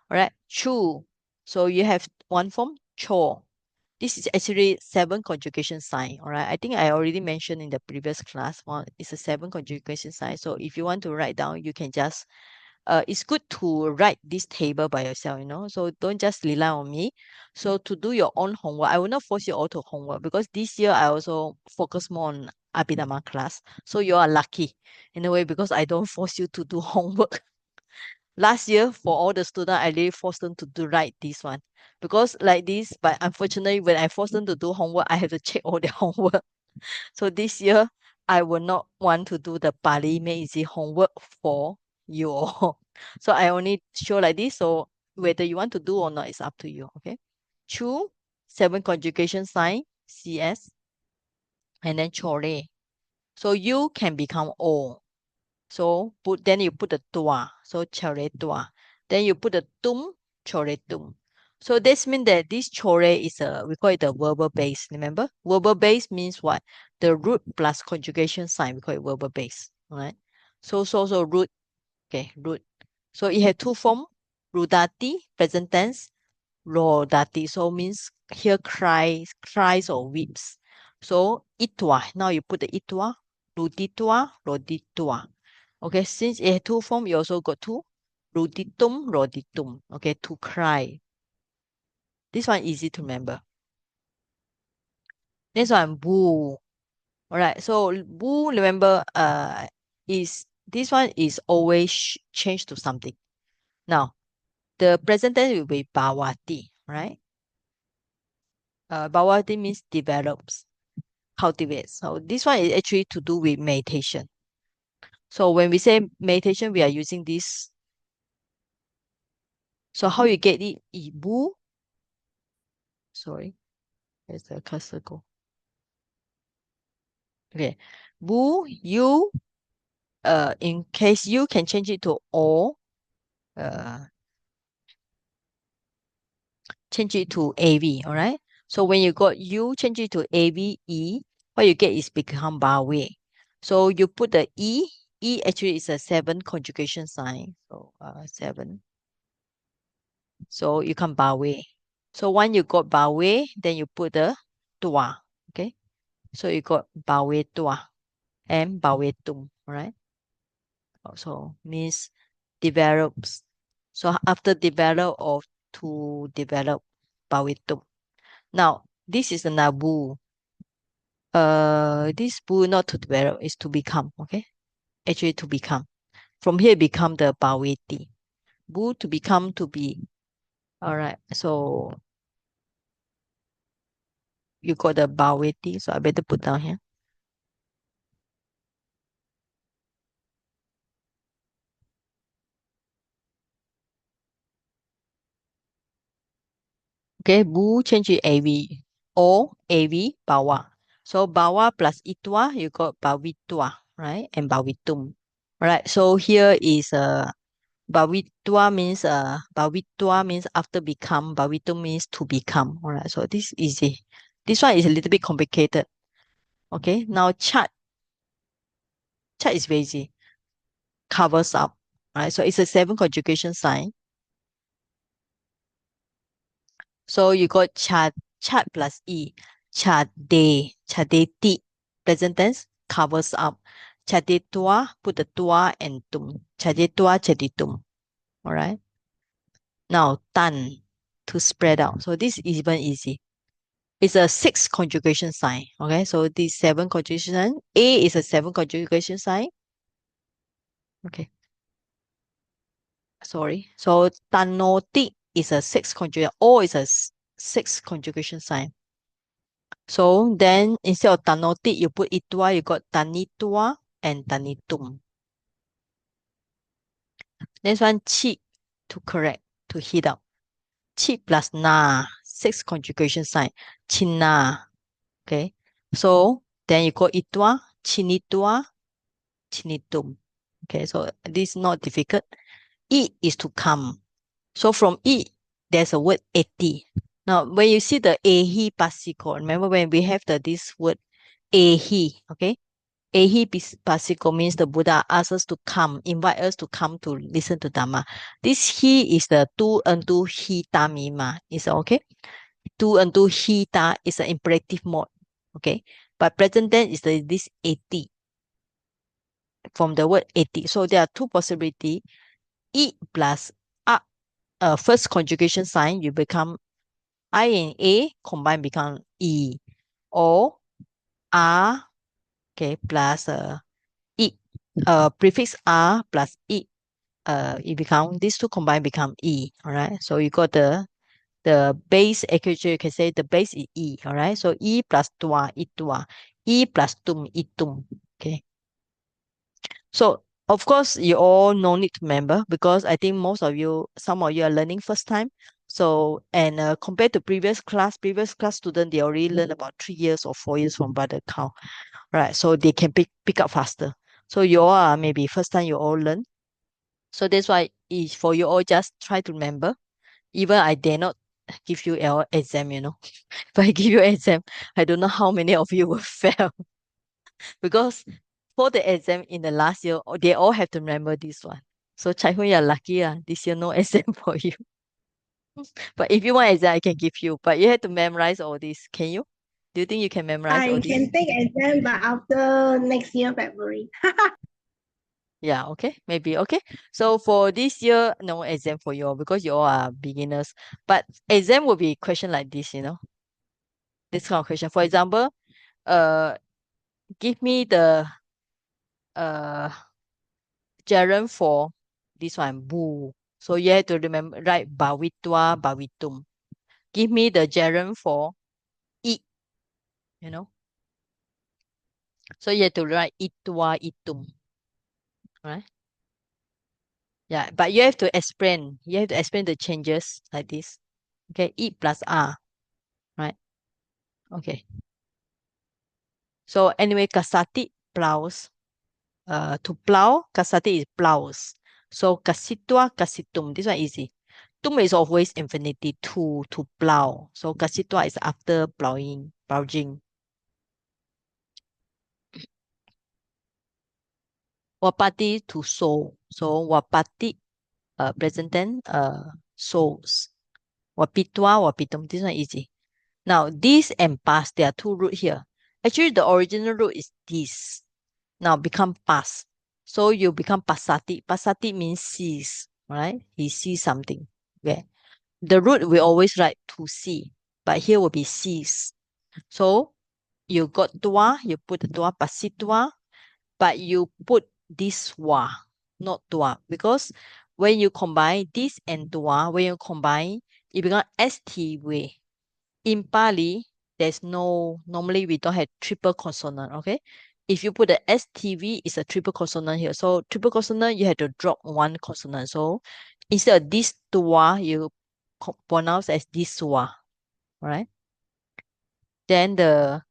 All right, true. So you have one form, chore. This is actually 7 conjugation sign. All right, I think I already mentioned in the previous class one. It's a 7 conjugation sign. So if you want to write down, you can just it's good to write this table by yourself, you know. So don't just rely on me. So to do your own homework, I will not force you all to homework because this year I also focus more on Abhidhamma class. So you are lucky in a way because I don't force you to do homework. Last year for all the students, I really forced them to do write this one because like this. But unfortunately, when I force them to do homework, I have to check all their homework. So this year, I will not want to do the Pali Make Easy homework for you all. So I only show like this. So whether you want to do or not, it's up to you. Okay. Chu, 7 conjugation sign, CS, and then chore. So you can become O. So then you put the tua. So chore tua. Then you put the tum, chore tum. So this means that this chore is we call it the verbal base. Remember, verbal base means what? The root plus conjugation sign. We call it verbal base. All right. So root. Okay, root. So it had 2 form. Rudati, present tense. Rodati. So means here cries or weeps. So itwa. Now you put the itwa. Ruditua, roditua. Okay, since it had 2 form, you also got 2. Ruditum, roditum. Okay, to cry. This one easy to remember. Next one, boo. Alright, so boo, remember, is this one is always changed to something. Now, the present tense will be bhawati, right? Bhawati means develops, cultivates. So this one is actually to do with meditation. So when we say meditation, we are using this. So how you get it? Ibu. Sorry, where's the cursor go? Okay, bu, you. In case you can change it to or. Change it to AV. All right. So when you got you change it to AVE, what you get is become Bawe. So you put the E. E actually is a 7 conjugation sign. So 7. So you come Bawe. So when you got Bawe, then you put the Tua. Okay. So you got Bawe Tua and Bawe Tum. All right. So means develops. So after develop or to develop Bawe Tum. Now, this is the nabu. This bu not to develop is to become. Okay, actually to become. From here become the baweti. Bu to become to be. All right. So you got the baweti. So I better put down here. Okay, bu change it AV or AV bawa. So bawa plus itwa, you got bawitwa, right? And bawitum. All right. So here is Bawitwa means after become, Bawitum means to become. All right, so this is easy. This one is a little bit complicated. Okay, now chat. Chat is very easy. Covers up. All right, so it's a 7 conjugation sign. So you got chat plus e. Chadeti. Present tense covers up. Chadetua, put the tua and tum. Chadetua, chaditum. All right. Now tan, to spread out. So this is even easy. It's a 6 conjugation sign. Okay, so this 7 conjugation sign. A is a 7 conjugation sign. Okay. Sorry. So tanoti is a 6 conjugation. O is a 6 conjugation sign. So then instead of tanoti, you put itua, you got tanitua and tanitum. Next one, cheat, to correct, to hit up. chi plus na, 6 conjugation sign, china. Okay, so then you go itua, chinitua, chinitum. Okay, so this is not difficult. E is to come. So from E, there's a word eti. Now, when you see the ehi pasiko, remember when we have this word ehi, okay? Ehi pasiko means the Buddha asks us to come, invite us to come to listen to Dhamma. This he is the tu untu hi tamima. Is that okay? Tu untu hi ta is an imperative mode, okay? But present tense is this eti from the word eti. So there are two possibilities. E plus a, first conjugation sign, you become I and A combine become E, or R, okay, plus E, prefix R plus E, it become, these two combine become E, all right? So you got the base, actually you can say the base is E, all right? So E plus tua, itua, E plus tum, itum, okay? So of course, you all no need to remember because I think some of you are learning first time. So, and compared to previous class student, they already learned about 3 years or 4 years from brother count, right? So they can pick up faster. So you all are maybe first time you all learn. So that's why is for you all just try to remember. Even I dare not give you our exam, If I give you exam, I don't know how many of you will fail because for the exam in the last year, they all have to remember this one. So Chai Hun, you're lucky. This year no exam for you. But if you want exam, I can give you. But you have to memorize all this. Can you? Do you think you can memorize all I this? can take exam, but after next year, February. Yeah, okay. Maybe okay. So for this year, no exam for you all because you all are beginners. But exam will be question like this. This kind of question. For example, uh give me the uh gerund for this one, bu. So you have to remember, write bawitua, bawitum. Give me the gerund for eat, you know. So you have to write itua, itum, right? Yeah, but you have to explain. You have to explain the changes like this. Okay, eat plus R, right? Okay. So anyway, kasati plows. To plow, kasati is plows. So kasitua, kasitum. This one easy. Tum is always infinity to plow. So kasitua is after plowing, plouging. Wapati to sow. So wapati, present tense, sows. Wapitua, wapitum. This one easy. Now this and past, there are two root here. Actually, the original root is this. Now become past. So you become pasati. Pasati means sees, right? He sees something. Okay. The root we always write to see, but here will be sees. So you got tua, you put the tua pasitua, but you put this wa, not tua, because when you combine this and tua, when you combine, it becomes st way. In Pali, normally we don't have triple consonant, okay? If you put the STV, it's a triple consonant here. So triple consonant, you have to drop one consonant. So instead of this tua, you pronounce as this wa, right? Then this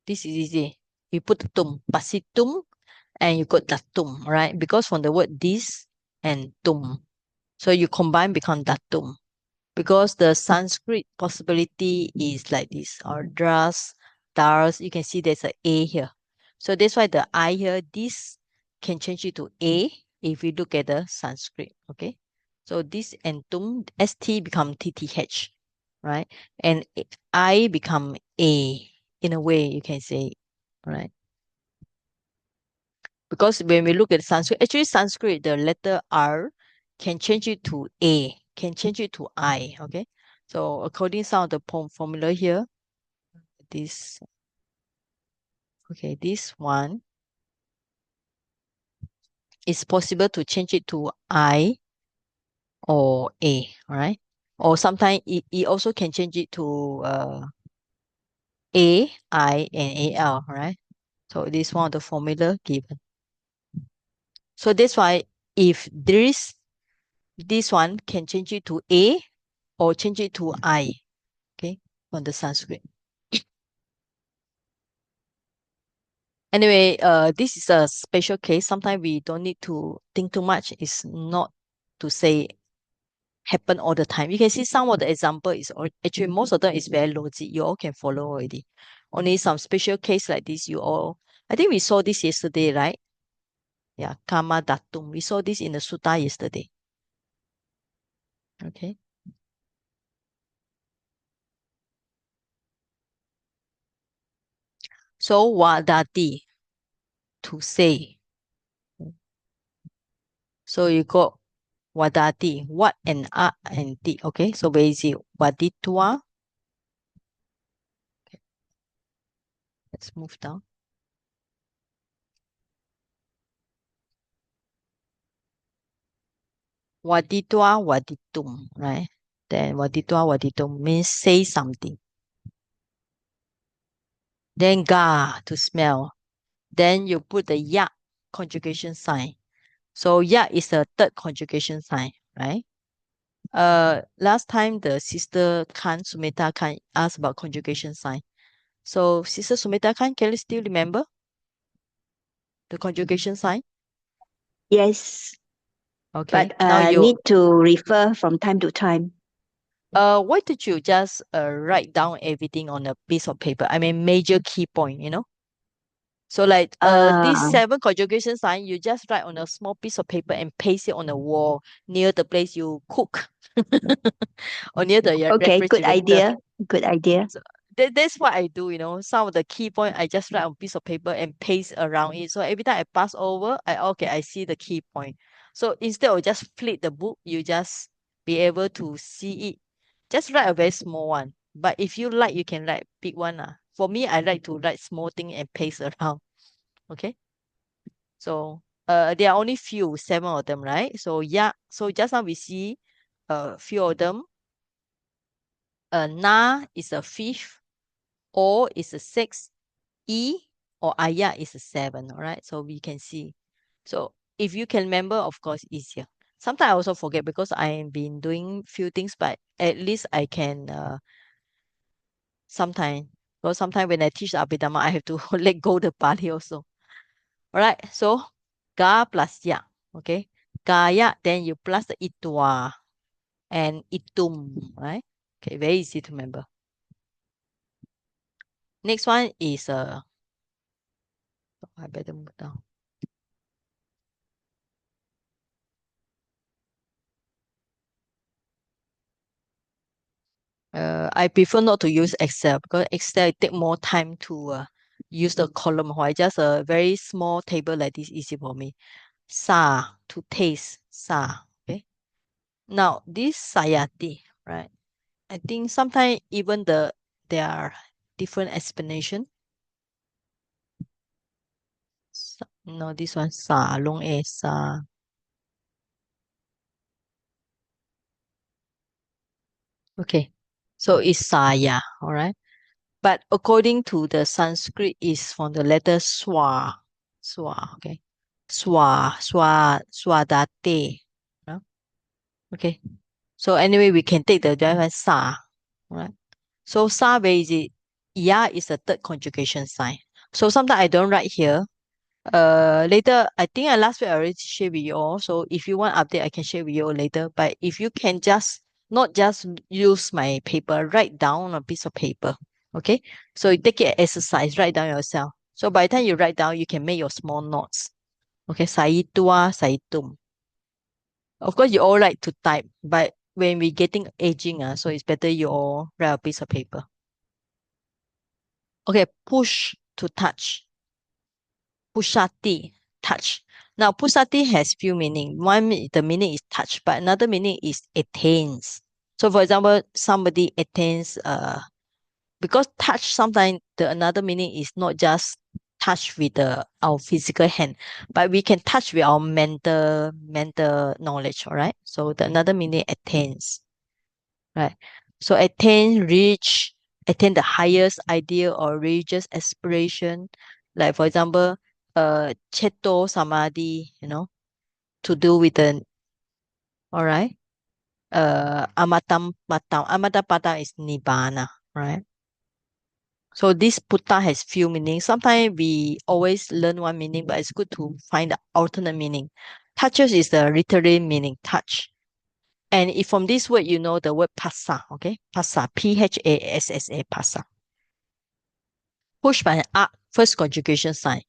is easy. You put the tum, pasitum, and you got datum, right? Because from the word this and tum. So you combine become datum. Because the Sanskrit possibility is like this, or dras, dars, you can see there's a A here. So that's why the I here, this can change it to A if we look at the Sanskrit, okay? So this and tum, ST become TTH, right? And I become A, in a way you can say, right? Because when we look at Sanskrit, actually Sanskrit, the letter R can change it to A, can change it to I, okay? So according to some of the formula here, this, okay, this one is possible to change it to I or A, right? Or sometimes it also can change it to A, I, and AL, right? So this is one of the formula given. So that's why if there is this one can change it to A or change it to I, okay, on the Sanskrit. Anyway, this is a special case. Sometimes we don't need to think too much. It's not to say happen all the time. You can see some of the example is actually most of them is very logic. You all can follow already. Only some special case like this, you all. I think we saw this yesterday, right? Yeah, karma datum. We saw this in the sutta yesterday. Okay. So vadati, to say. So you got vadati, what and ti. Okay, so where is it? Vaditva. Okay. Let's move down. Vaditva, vaditum, right? Then vaditva, vaditum means say something. Then ga, to smell. Then you put the ya conjugation sign. So ya is the third conjugation sign, right? Last time the sister Khan, Sumita Khan asked about conjugation sign. So sister Sumita Khan, can you still remember the conjugation sign? Yes, Okay. but Now you need to refer from time to time. why did you just write down everything on a piece of paper? I mean major key point, you know? So like these 7 conjugation sign, you just write on a small piece of paper and paste it on the wall near the place you cook or near the Okay, good refrigerator. idea. Good idea. So that's what I do, you know. Some of the key point I just write on piece of paper and paste around it. So every time I pass over, I see the key point. So instead of just flip the book, you just be able to see it. Just write a very small one. But if you like, you can write big one. For me, I like to write small thing and paste around. Okay. So there are only 7 of them, right? So yeah, so just now we see a few of them. Na is a 5th, O is a 6th, E or Aya is a 7, all right? So we can see. So if you can remember, of course, easier. Sometimes I also forget because I've been doing few things, but at least I can sometimes. Because sometimes when I teach Abhidhamma, I have to let go the Pali also. All right, so ga plus ya, okay? Gaya, then you plus the itwa and itum, right? Okay, very easy to remember. Next one is I better move down. I prefer not to use Excel because Excel take more time to use the column. Why just a very small table like this easy for me. Sa, to taste, sa. Okay. Now this sayati, right? I think sometimes even there are different explanation. No, this one sa, long a sa. Okay, so it's saya, all right. But according to the Sanskrit, is from the letter swa, swa. Okay, swadate. No? Okay. So anyway, we can take the other one sa, all right. So sa where is it? Ya is the third conjugation sign. So sometimes I don't write here. Later, I think last week I already share with you all. So if you want update, I can share with you all later. But if you can just not just use my paper, write down on a piece of paper. Okay. So you take it exercise, write down yourself. So by the time you write down, you can make your small notes. Okay, saitua, saitum. Of course, you all like to type, but when we getting aging, so it's better you all write a piece of paper. Okay, push to touch. Pushati, touch. Now, pusati has few meaning. One, the meaning is touch, but another meaning is attains. So, for example, somebody attains, because touch sometimes the another meaning is not just touch with our physical hand, but we can touch with our mental knowledge. All right. So the another meaning attains, right? So attain the highest ideal or religious aspiration. Like for example, Cheto Samadhi, to do with the All right. Amatam patam. Amatam patam is nibbana, right? So this putta has few meanings. Sometimes we always learn one meaning, but it's good to find the alternate meaning. Touches is the literary meaning, touch. And if from this word, you know the word passa, okay? Passa, P-H-A-S-S-A, passa. Push by an up, first conjugation sign.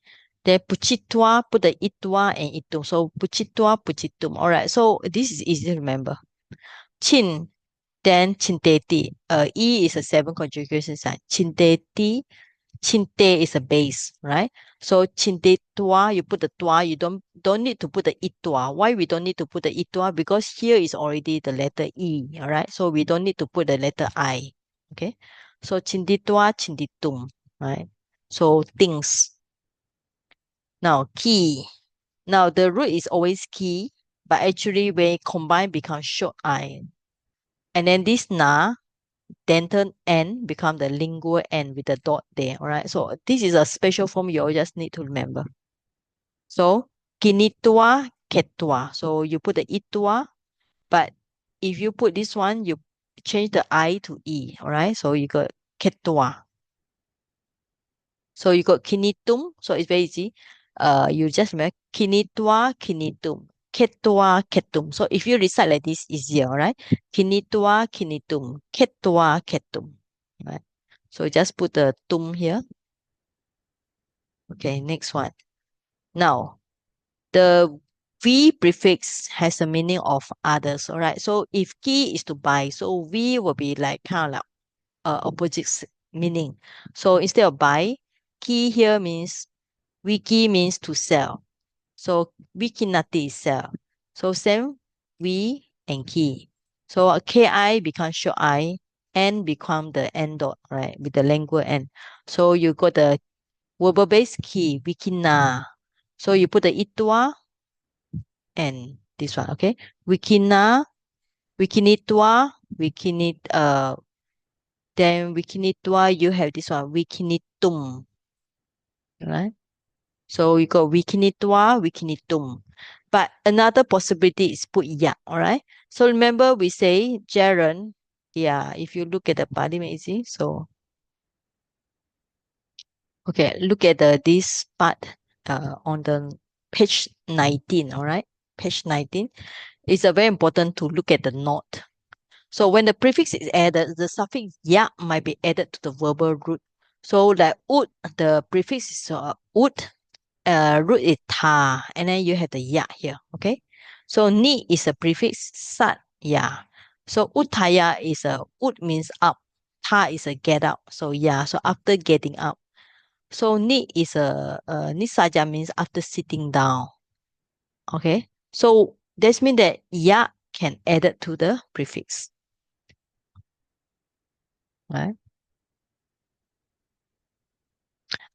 Then puchitua, put the itua and itum. So puchitua, puchitum. All right. So this is easy to remember. Chin, then chinteti. E is a 7 conjugation sign. Chinteti, chinte is a base, right? So chinte tua, you put the tua, you don't need to put the itua. Why we don't need to put the itua? Because here is already the letter E, all right? So we don't need to put the letter I, okay? So chinditua, chinditum, right? So things. Now key. Now the root is always key, but actually when combined becomes short I. And then this na, dental N become the lingual N with the dot there. All right. So this is a special form you all just need to remember. So kinitua, ketua. So you put the itua, but if you put this one, you change the I to E. All right. So you got ketua. So you got kinitum. So it's very easy. You just remember kinitua, kinitum. Ketua, ketum. So if you recite like this, easier, all right? Kinitua, kinitum. Ketua, ketum. Right? So just put the tum here. Okay, next one. Now, the V prefix has a meaning of others, all right? So if ki is to buy, so V will be like kind of like opposite meaning. So instead of buy, ki here means, wiki means to sell. So wikinati is sell. So same we and ki. So ki becomes short I, n become the n dot, right? With the language n. So you got the verbal base ki, wikina. So you put the itua and this one, okay? Wikina, wikinitua, wikinit then wikinitua, you have this one, wikinitum. Right? So you got wikinitua, wikinitum. But another possibility is put ya, all right? So remember we say gerund, yeah, if you look at the Pali, easy. So, okay, look at this part on the page 19, all right? Page 19. It's a very important to look at the note. So when the prefix is added, the suffix ya might be added to the verbal root. So like ut, the prefix is ut, root is ta, and then you have the ya here, okay? So ni is a prefix, sat, ya. So utaya is a, ut means up, ta is a get up, so ya, so after getting up. So ni is nisaja means after sitting down, okay? So this means that ya can add it to the prefix, right?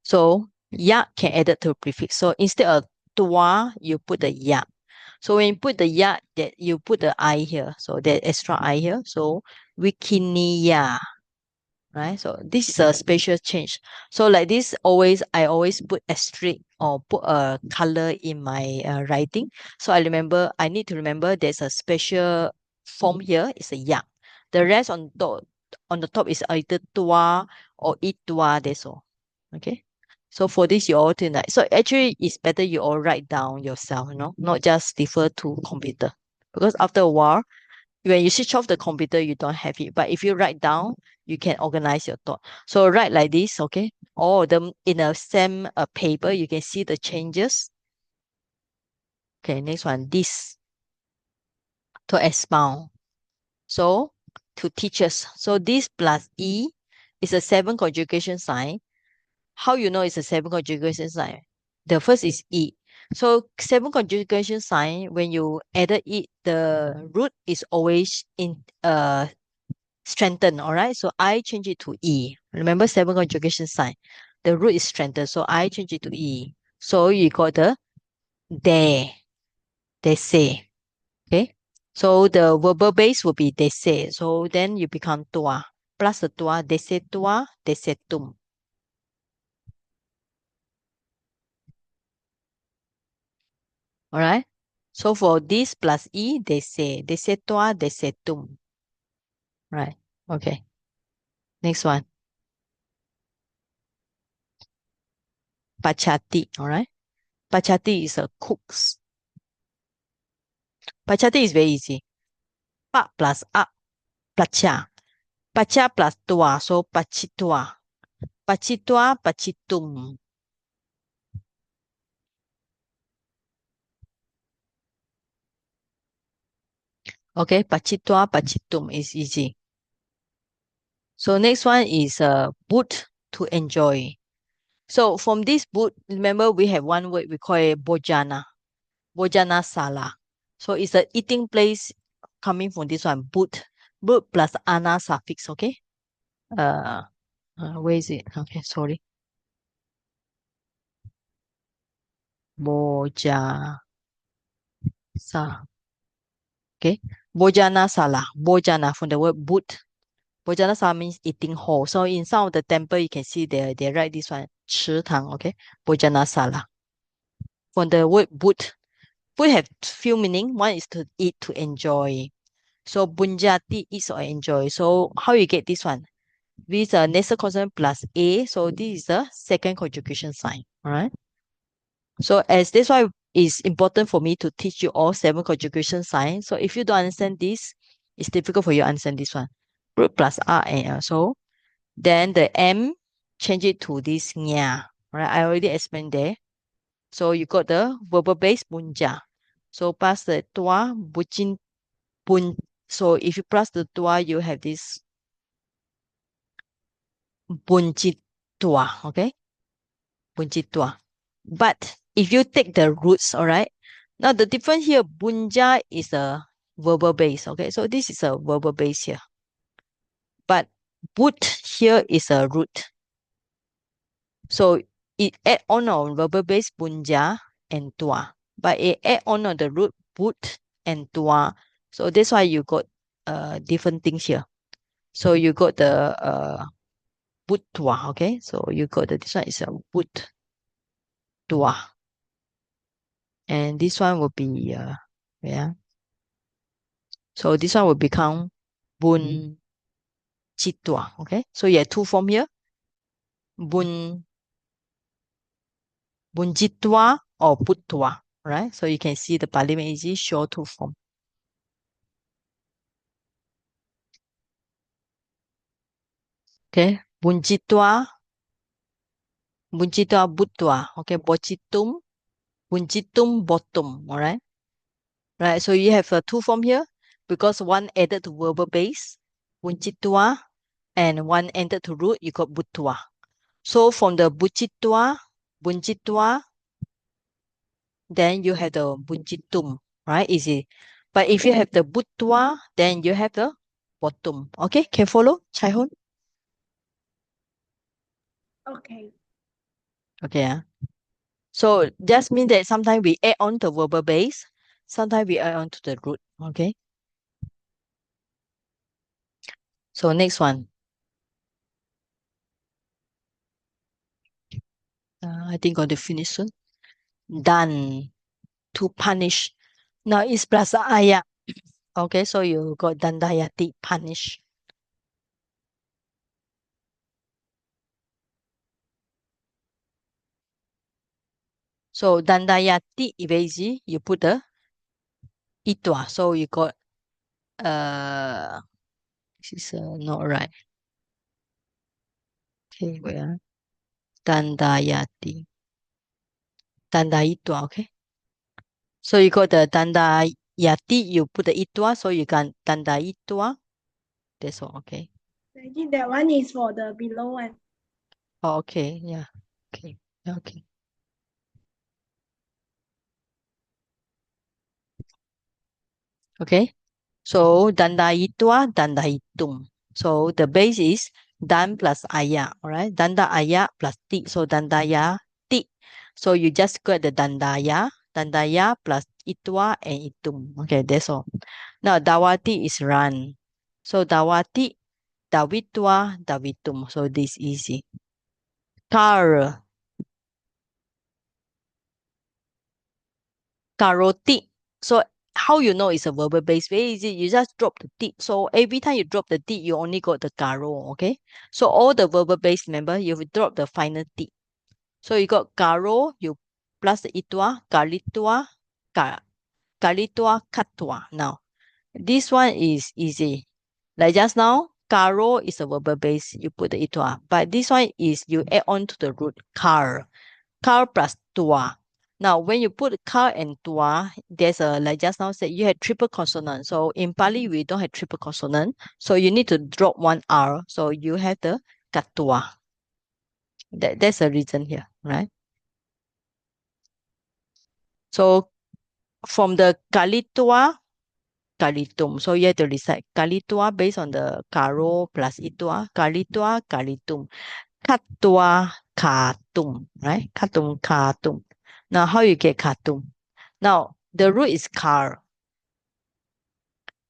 So ya can add it to prefix. So instead of tua, you put the ya. So when you put the ya, that you put the I here. So that extra I here. So wikiniya, right? So this is a special change. So like this, I always put asterisk or put a color in my writing. So I need to remember there's a special form here. It's a ya. The rest on the top is either tua or itua. That's all. Okay. So for this, you all tonight. So actually, it's better you all write down yourself, not just defer to computer. Because after a while, when you switch off the computer, you don't have it. But if you write down, you can organize your thought. So write like this, okay? All of them in a same paper, you can see the changes. Okay, next one, this to expound. So to teach us. So this plus E is a 7 conjugation sign. How you know it's a 7 conjugation sign? The first is E. So 7 conjugation sign, when you added it, the root is always in strengthened, all right? So I change it to E. Remember 7 conjugation sign. The root is strengthened, so I change it to E. So you got the they say. Okay? So the verbal base will be they say. So then you become tua. Plus the tua, they say tum. All right. So for this plus E, dese tua, dese tum. Right. Okay. Next one. Pachati. All right. Pachati is a cooks. Pachati is very easy. Pa plus a, pacha. Pacha plus tua, so pachitua. Pachitua, pachitum. Okay, pachitua, pachitum is easy. So next one is boot, to enjoy. So from this boot, remember we have one word we call it bojana. Bojana sala. So it's a eating place coming from this one, boot. Boot plus ana suffix, okay? Where is it? Okay, sorry. Boja sa. Okay. Bojana sala. Bojana from the word boot. Bojana sala means eating hall. So in some of the temple, you can see they write this one, 池塘, okay? Bojana sala. From the word boot, boot have few meaning. One is to eat, to enjoy. So bunjati, eats or enjoy. So how you get this one? With a nasal consonant plus a. So this is the second conjugation sign. All right. So as that's why it's important for me to teach you all 7 conjugation signs. So if you don't understand this, it's difficult for you to understand this one. Root plus R and L. So then the M, change it to this nya. Right? I already explained there. So you got the verbal base bunja. So plus the tua, bujin, bun. So if you plus the tua, you have this bunjitua, okay? Bunjitua. But if you take the roots, all right? Now the difference here, bunja is a verbal base, okay? So this is a verbal base here. But boot here is a root. So it add on verbal base bunja and tua. But it add on the root boot and tua. So that's why you got different things here. So you got the boot tua, okay? So you got this one is a boot tua. And this one will be yeah. So this one will become bun chitua. Okay. So you have 2 form here. Bun bunjitua or putua. Right. So you can see the Pali Meiji show 2 form. Okay. Bunjitua. Bunjitua butua. Okay. Bochitum. Bunjitum bottom. All right. Right. So you have a 2 form here because one added to verbal base. Bunjitua. And one added to root. You got butua. So from the bunjitua, then you have the bunjitum, right? Easy. But if you have the butua, then you have the bottom. Okay, can follow, Chai Hon? Okay. Okay. So just mean that sometimes we add on the verbal base, sometimes we add on to the root. Okay. So next one. I think got to finish soon. Done, to punish. Now it's plus ayat. Okay, so you got dandayati, punish. So dandayati, very easy. You put the itwa. So you got this is not right. Okay, where dandayati. Dandaitwa, okay. So you got the dandayati, you put the itwa, so you can dandaitwa. That's all, okay. I think that one is for the below one. Oh, okay, yeah. Okay. Okay. Okay. So dandaitwa, dandaitum. So the base is dan plus aya, all right? Danda aya plus ti. So dandaya ti. So you just got the dandaya plus itwa and itum. Okay, that's all. Now dawati is run. So dawati, dawitwa, dawitum. So this easy. Car, karoti. So how you know it's a verbal base? Very easy. You just drop the t. So every time you drop the t, you only got the garo, okay? So all the verbal base, remember, you will drop the final t. So you got garo, you plus the itua, galitua, galitua, katua. Now, this one is easy. Like just now, garo is a verbal base. You put the itua. But this one is you add on to the root, car. Car plus tua. Now, when you put car and tua, there's a, like just now said, you had triple consonant. So in Pali, we don't have triple consonant. So you need to drop one R. So you have the katua. That's a reason here, right? So from the kalitua, kalitum. So you have to recite kalitua based on the karo plus itua, kalitua, kalitum. Katua, katum, right? Katum, katum. Now, how you get katum? Now, the root is kar.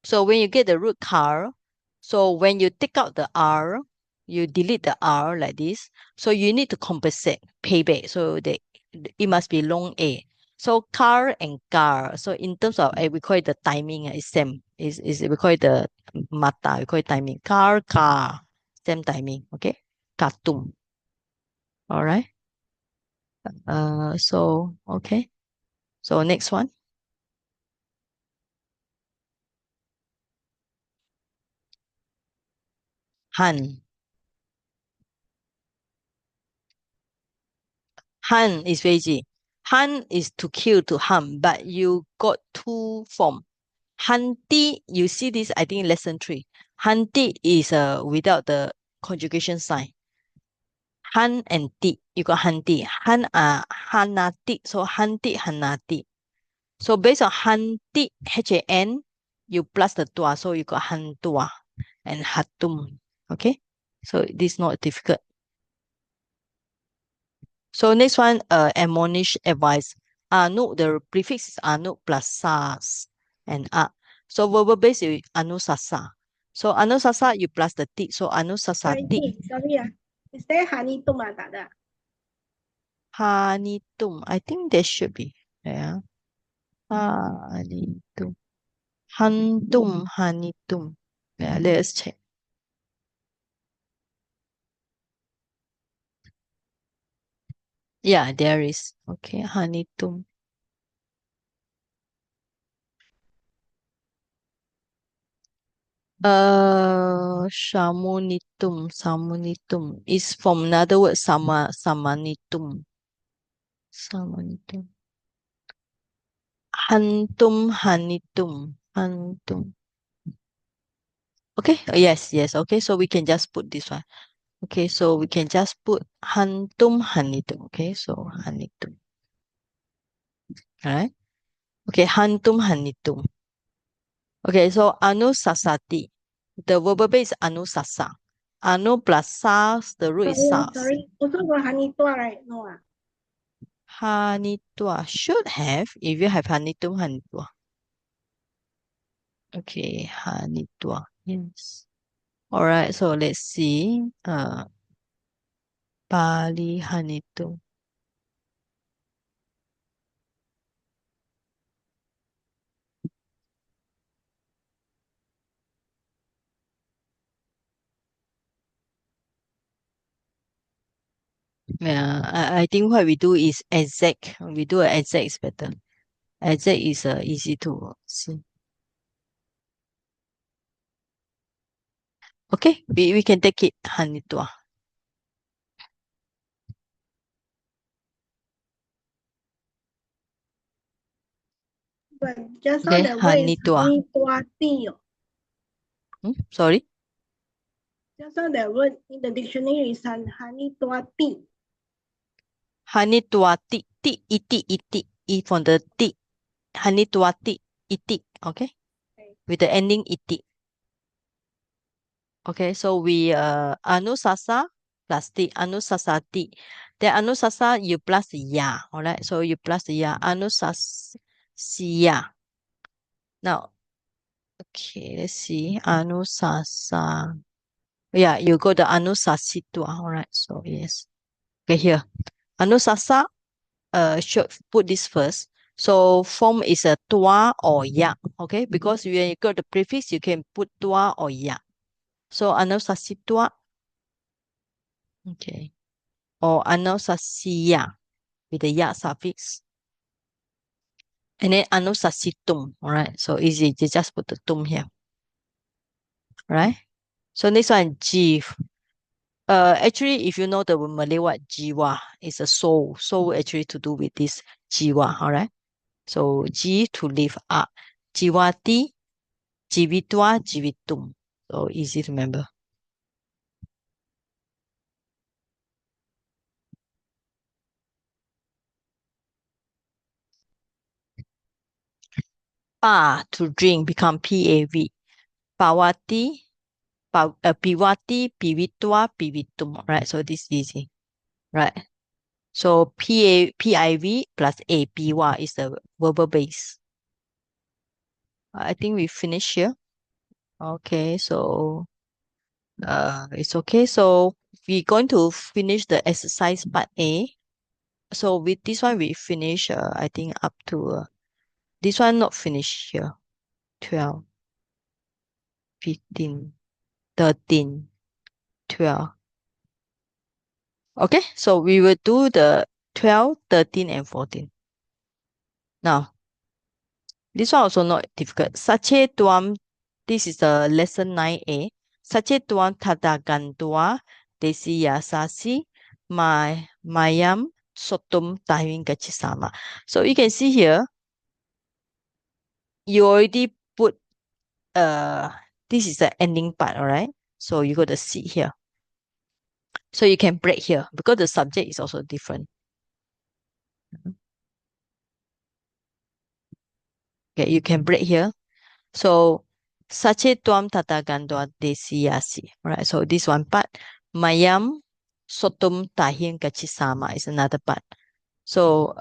So when you get the root kar, so when you take out the R, you delete the R like this. So you need to compensate payback. So it must be long A. So car and car. So in terms of we call it the timing is same. Is we call it the mata. We call it timing. Car same timing. Okay. Katum. All right. So okay. So next one. Han. Han is very easy. Han is to kill, to harm, but you got two form. Hanti, you see this, I think lesson 3. Hanti is without the conjugation sign. Han and ti, you got hanti. Hanati, so hanti, hanati. So based on hanti, H-A-N, you plus the tua, so you got hantua and hatum. Okay, so this is not difficult. So next one, admonish, advice. Anu, the prefix is anu plus sas and a. So verbal base is anusasa. So anusasa, you plus the t. So anusasati. Sorry, is there hanitum tak ada? Hanitum. I think there should be. Yeah. Hanitum. Hantum, hanitum. Yeah, let's check. Yeah, there is. Okay, hanitum. Samunitum is from another word, samanitum. Samanitum. Hanitum. Okay, yes. Okay, so we can just put this one. Okay, so we can just put hanitum. Okay, so hanitum. All right. Okay, hanitum. Okay, so anusasati. The verbal base is anusasa. Anu plus sas, the root is sas. Sorry. Also got hanitua, right? No. Hanitua should have, if you have hanitum, hanitua. Okay, hanitua. Yes. All right, so let's see. Pali hanitum. Yeah, I think what we do is exact. We do an exact is better. Exact is easy to see. Okay, we can take it hanitua. But just Okay, now the word is hanitua. hanituati. Sorry. Just now the word in the dictionary is hanituati. Hanituati. Iti. E from the ti. Hanituati. Iti. Okay. With the ending iti. Okay, so we anusasa plus the anusasati. Then anusasa you plus the ya. All right, so you plus the ya. Anusasiya. Now, okay, let's see. Anusasa. Yeah, you go the anusasitu. All right, so yes. Okay, here. Anusasa, should put this first. So form is a tua or ya. Okay, because when you got the prefix, you can put tua or ya. So tua. Okay. Or ya with the ya suffix. And then tum. All right. So easy. You just put the tum here. Right. So next one, jiv. Actually, if you know the Malay word jiwa, is a soul. Soul actually to do with this jiwa. All right. So ji to live up. Jiwati, jivitua, jivitum. So easy to remember. Pa to drink become PAV. Pawati, piwati, pivitua, pivitum. Right. So this is easy. Right. So PIV plus APY is the verbal base. I think we finish here. Okay, so it's okay. So we're going to finish the exercise part A. So with this one, we finish, I think up to this one not finished here. 12, 15, 13, 12. Okay, so we will do the 12, 13, and 14. Now, this one also not difficult. Sache tuam, this is the lesson 9A. Sache tuam tadagan tua, desi yasasi, mayam sotum tahing gachisama. So you can see here, you already put, this is the ending part, all right? So you got the seat here. So you can break here because the subject is also different. Okay, you can break here. So sache tuam tatagan doa desiasi. Right. So this one part. Mayam sotum tahin kachisama is another part. So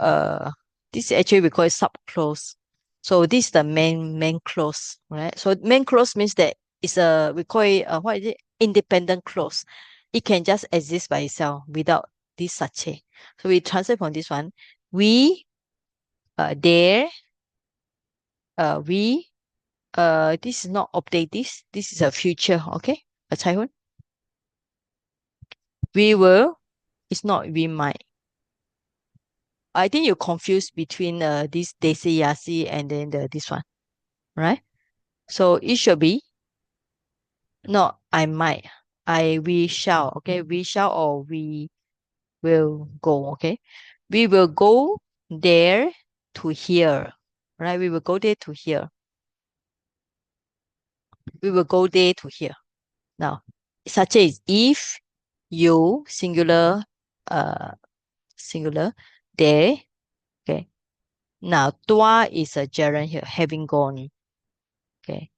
this actually we call it subclause. So this is the main clause, right? So main clause means that it's a we call it what is it? Independent clause. It can just exist by itself without this sache. So we translate from this one. We there we this is not update this is a future, okay? A Chaihun. We will, it's not we might. I think you're confused between this Desi Yasi and then this one, right? So it should be no, I might. We shall, okay? We shall or we will go, okay? We will go there to hear, right? We will go there to hear. We will go there to hear. Now, such as if you singular singular there, okay. Now tua is a gerund here, having gone. Okay.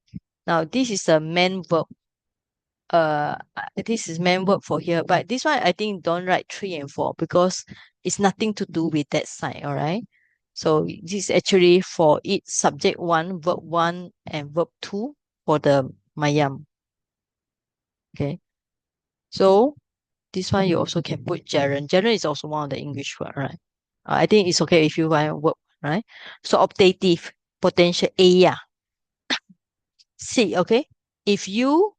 Now this is a main verb. This is main verb for here, but this one I think don't write 3 and 4 because it's nothing to do with that side, all right? So this is actually for each subject 1, verb 1, and verb 2 for the mayam. Okay. So this one you also can put gerund. Gerund is also one of the English word, right? I think it's okay if you want verb, right? So optative, potential area. See, okay? If you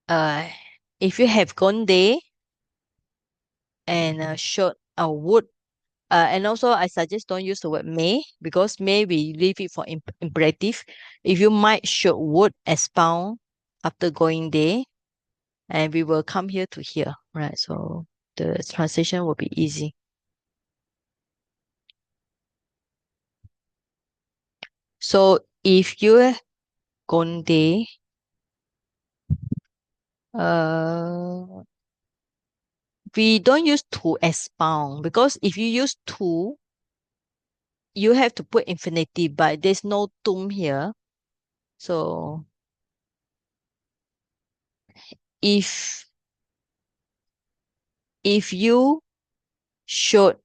uh if you have gone there and showed a would and also I suggest don't use the word may because may we leave it for imperative. If you might should would expound after going there and we will come here to here, right? So the translation will be easy. So if you gone there, we don't use to expound because if you use to, you have to put infinitive, but there's no tum here. So if you should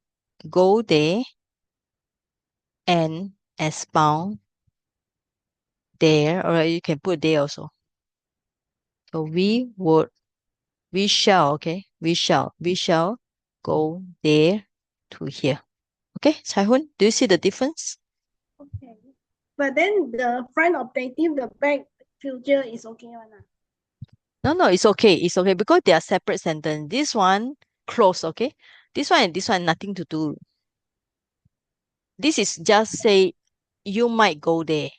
go there and expound there, or you can put there also. So we shall go there to here. Okay, Chai-Hun, do you see the difference? Okay. But then the front of dative, the back future is okay one. No, it's okay. It's okay because they are separate sentence. This one close, okay? This one and this one nothing to do. This is just say you might go there.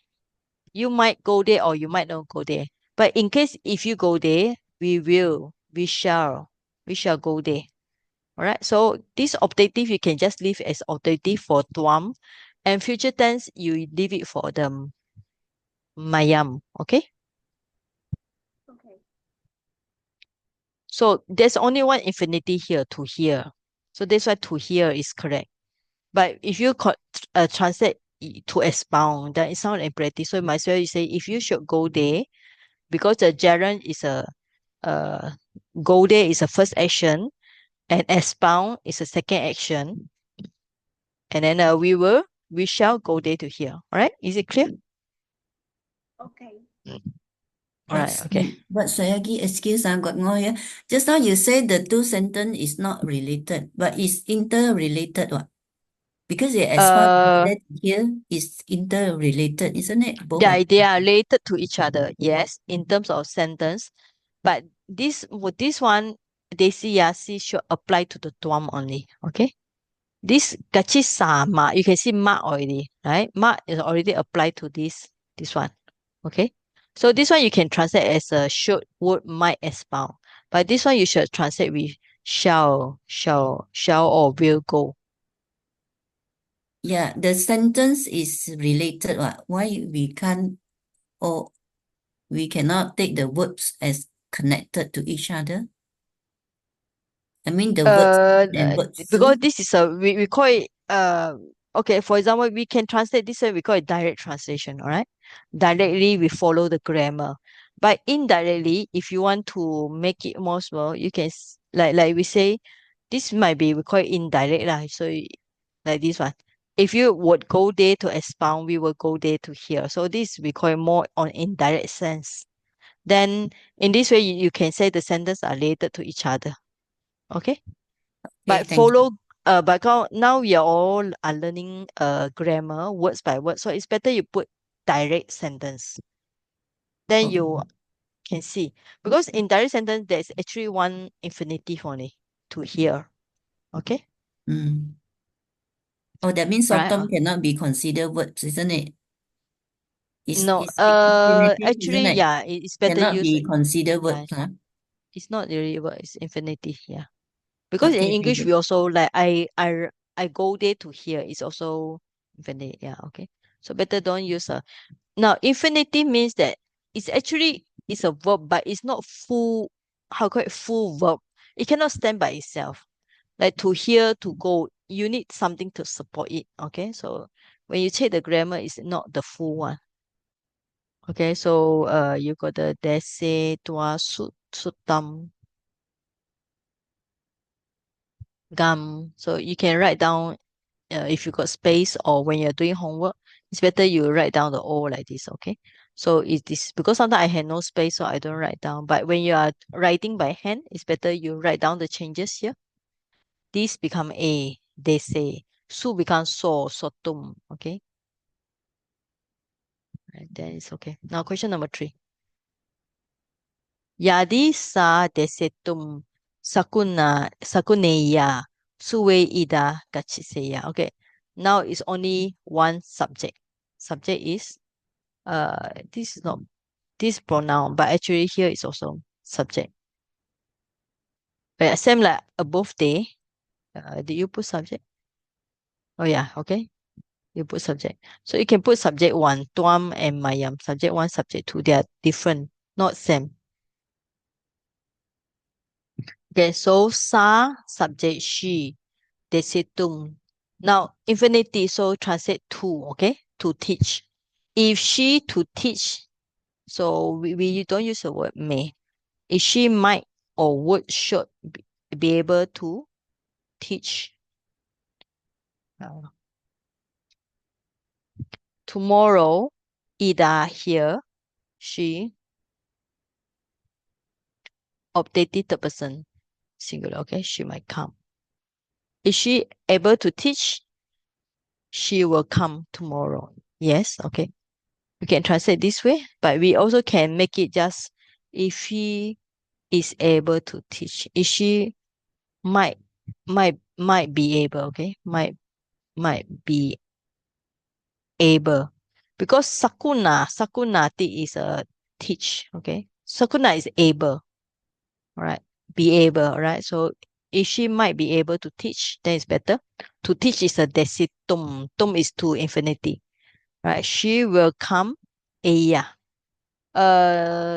You might go there or you might not go there. But in case if you go there, we shall go there. All right. So this objective you can just leave as objective for tuam, and future tense you leave it for the mayam. Okay. Okay. So there's only one infinity here, to here. So that's why to here is correct. But if you translate to expound, then it's not imperative. So you might as well you say if you should go there, because the gerund is uh go there is a first action, and expound is a second action, and then we shall go there to here. All right, is it clear? Okay. All right, okay. But Sayagi, excuse, I got more here. Just now you said the two sentence is not related, but it's interrelated. What? Because it expound that here is interrelated, isn't it? Both Yeah, they are related to each other, yes, in terms of sentence. But this one, they see yasi should apply to the tuam only. Okay. This gachi sama, you can see ma already, right? Ma is already applied to this one. Okay. So this one you can translate as a should, would, might, expound. But this one you should translate with shall or will go. Yeah, the sentence is related. What? Why we can't or we cannot take the verbs as connected to each other? I mean the verbs and verbs Because too. this is we call it okay, for example, we can translate this way, we call it direct translation, all right? Directly we follow the grammar. But indirectly, if you want to make it more small, you can like we say, this might be we call it indirect lah. So like this one. If you would go there to expound, we will go there to here. So this we call it more on indirect sense. Then in this way you can say the sentences are related to each other. Okay? Okay, But thank you. now we are all are learning grammar words by word. So it's better you put direct sentence. Then you can see. Because in direct sentence there's actually one infinitive only to here. Okay? Mm. Oh, that means Right? autumn cannot be considered verbs, isn't it? No, It's infinitive, isn't actually, it? yeah, it's better Cannot use be considered yeah, verbs, huh? it's not really word, it's infinitive, yeah. Because in Okay, thank English we you. also like I go there to here is also infinitive, yeah, okay. So better don't use a now infinitive means that it's a verb, but it's not full, how call it, full verb. It cannot stand by itself. Like to hear, to go, you need something to support it. Okay. So when you check the grammar, it's not the full one. Okay, so you got the dese, tua, sutam, gam. So you can write down if you got space or when you're doing homework, it's better you write down the O like this, okay? So it is because sometimes I had no space, so I don't write down. But when you are writing by hand, it's better you write down the changes here. This become A, they say. Su becomes so, sotum, okay? Right, then it's okay. Now question number 3. Yadi sa desetum sakuneya suwe ida gachiseya. Okay. Now it's only one subject. Subject is this is not this pronoun, but actually here is also subject. But same like above day. Did you put subject? Oh yeah, okay. You put subject. So you can put subject 1, tuam and mayam. Subject 1, subject 2. They are different, not same. Okay, so sa subject she, desitum. Now infinitive, so translate to, okay, to teach. If she to teach, so we don't use the word may. If she might or would should be able to teach. Tomorrow, Ida here, she, updated the person, singular, okay, she might come. Is she able to teach? she will come tomorrow. Yes, okay. We can translate this way, but we also can make it just if she is able to teach. If she might be able, okay? Might be able. Because sakunati is a teach, okay? Sakuna is able, all right? Be able, all right? So if she might be able to teach, then it's better. To teach is a decitum. Tum is to infinity. Right? She will come aya.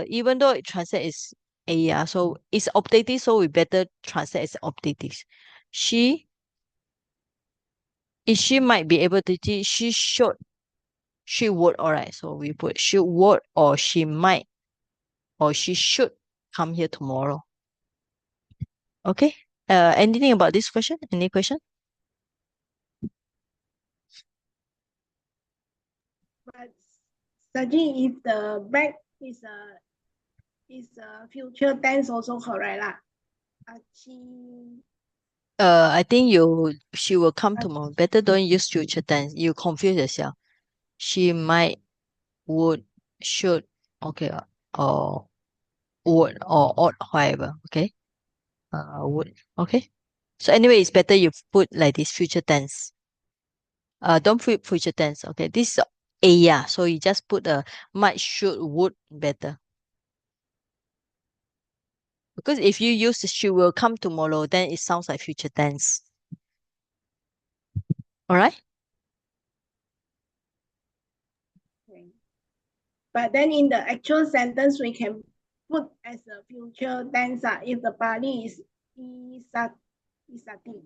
Even though it translates as aya, so it's optative, so we better translate as optative. She if she might be able to teach, she would, all right. So we put she would or she might or she should come here tomorrow. Okay. Anything about this question? Any question? But Saji, if the back is a future tense also correct lah. Achi, I think she will come tomorrow. Better don't use future tense. You confuse yourself. She might, would, should, okay, or would or ought, however, okay. Would, okay. So anyway, it's better you put like this future tense. Don't put future tense. Okay, this is a yeah. So you just put a might, should, would better. Because if you use she will come tomorrow, then it sounds like future tense. All right. okay. But then in the actual sentence, we can put as a future tense if the Pali is isati.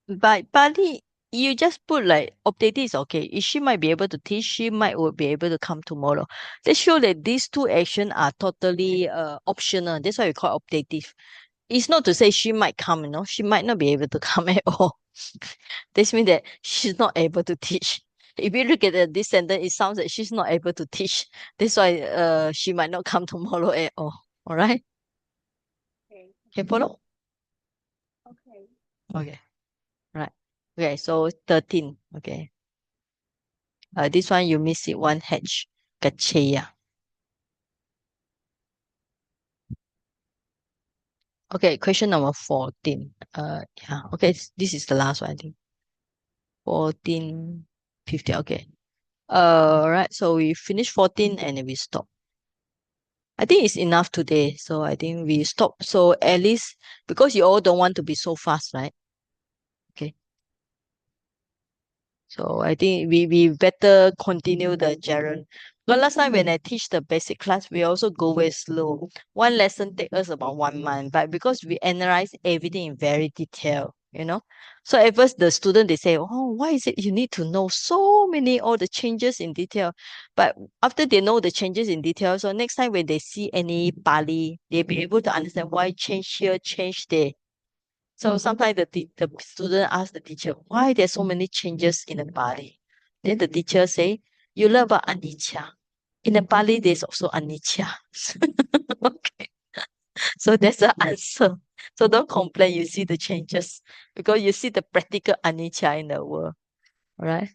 But Bali, you just put like optative is okay. If she might be able to teach, she might would be able to come tomorrow. They show that these two actions are totally optional. That's why we call optative. It's not to say she might come, she might not be able to come at all. This means that she's not able to teach. If you look at this sentence, it sounds like she's not able to teach. That's why she might not come tomorrow at all. All right? Okay. Can you follow? Okay. Okay. Right. Okay, so 13. Okay. This one you miss it one H. Kacheya. Okay, question number 14. Yeah, okay, this is the last one, I think. 14, 15, okay. Right, so we finish 14 and then we stop. I think it's enough today, so I think we stop. So at least, because you all don't want to be so fast, right? Okay. So I think we better continue the gerund. But last time when I teach the basic class, we also go very slow. One lesson take us about 1 month, but because we analyze everything in very detail, So at first the student they say, oh, why is it you need to know so many all the changes in detail? But after they know the changes in detail, so next time when they see any Pali, they'll be able to understand why change here, change there. So sometimes the student ask the teacher, why there's so many changes in the body? Then the teacher say, you learn about anicca. In the Pali, there's also anicca. Okay. So that's the answer. So don't complain, you see the changes because you see the practical anicca in the world. All right.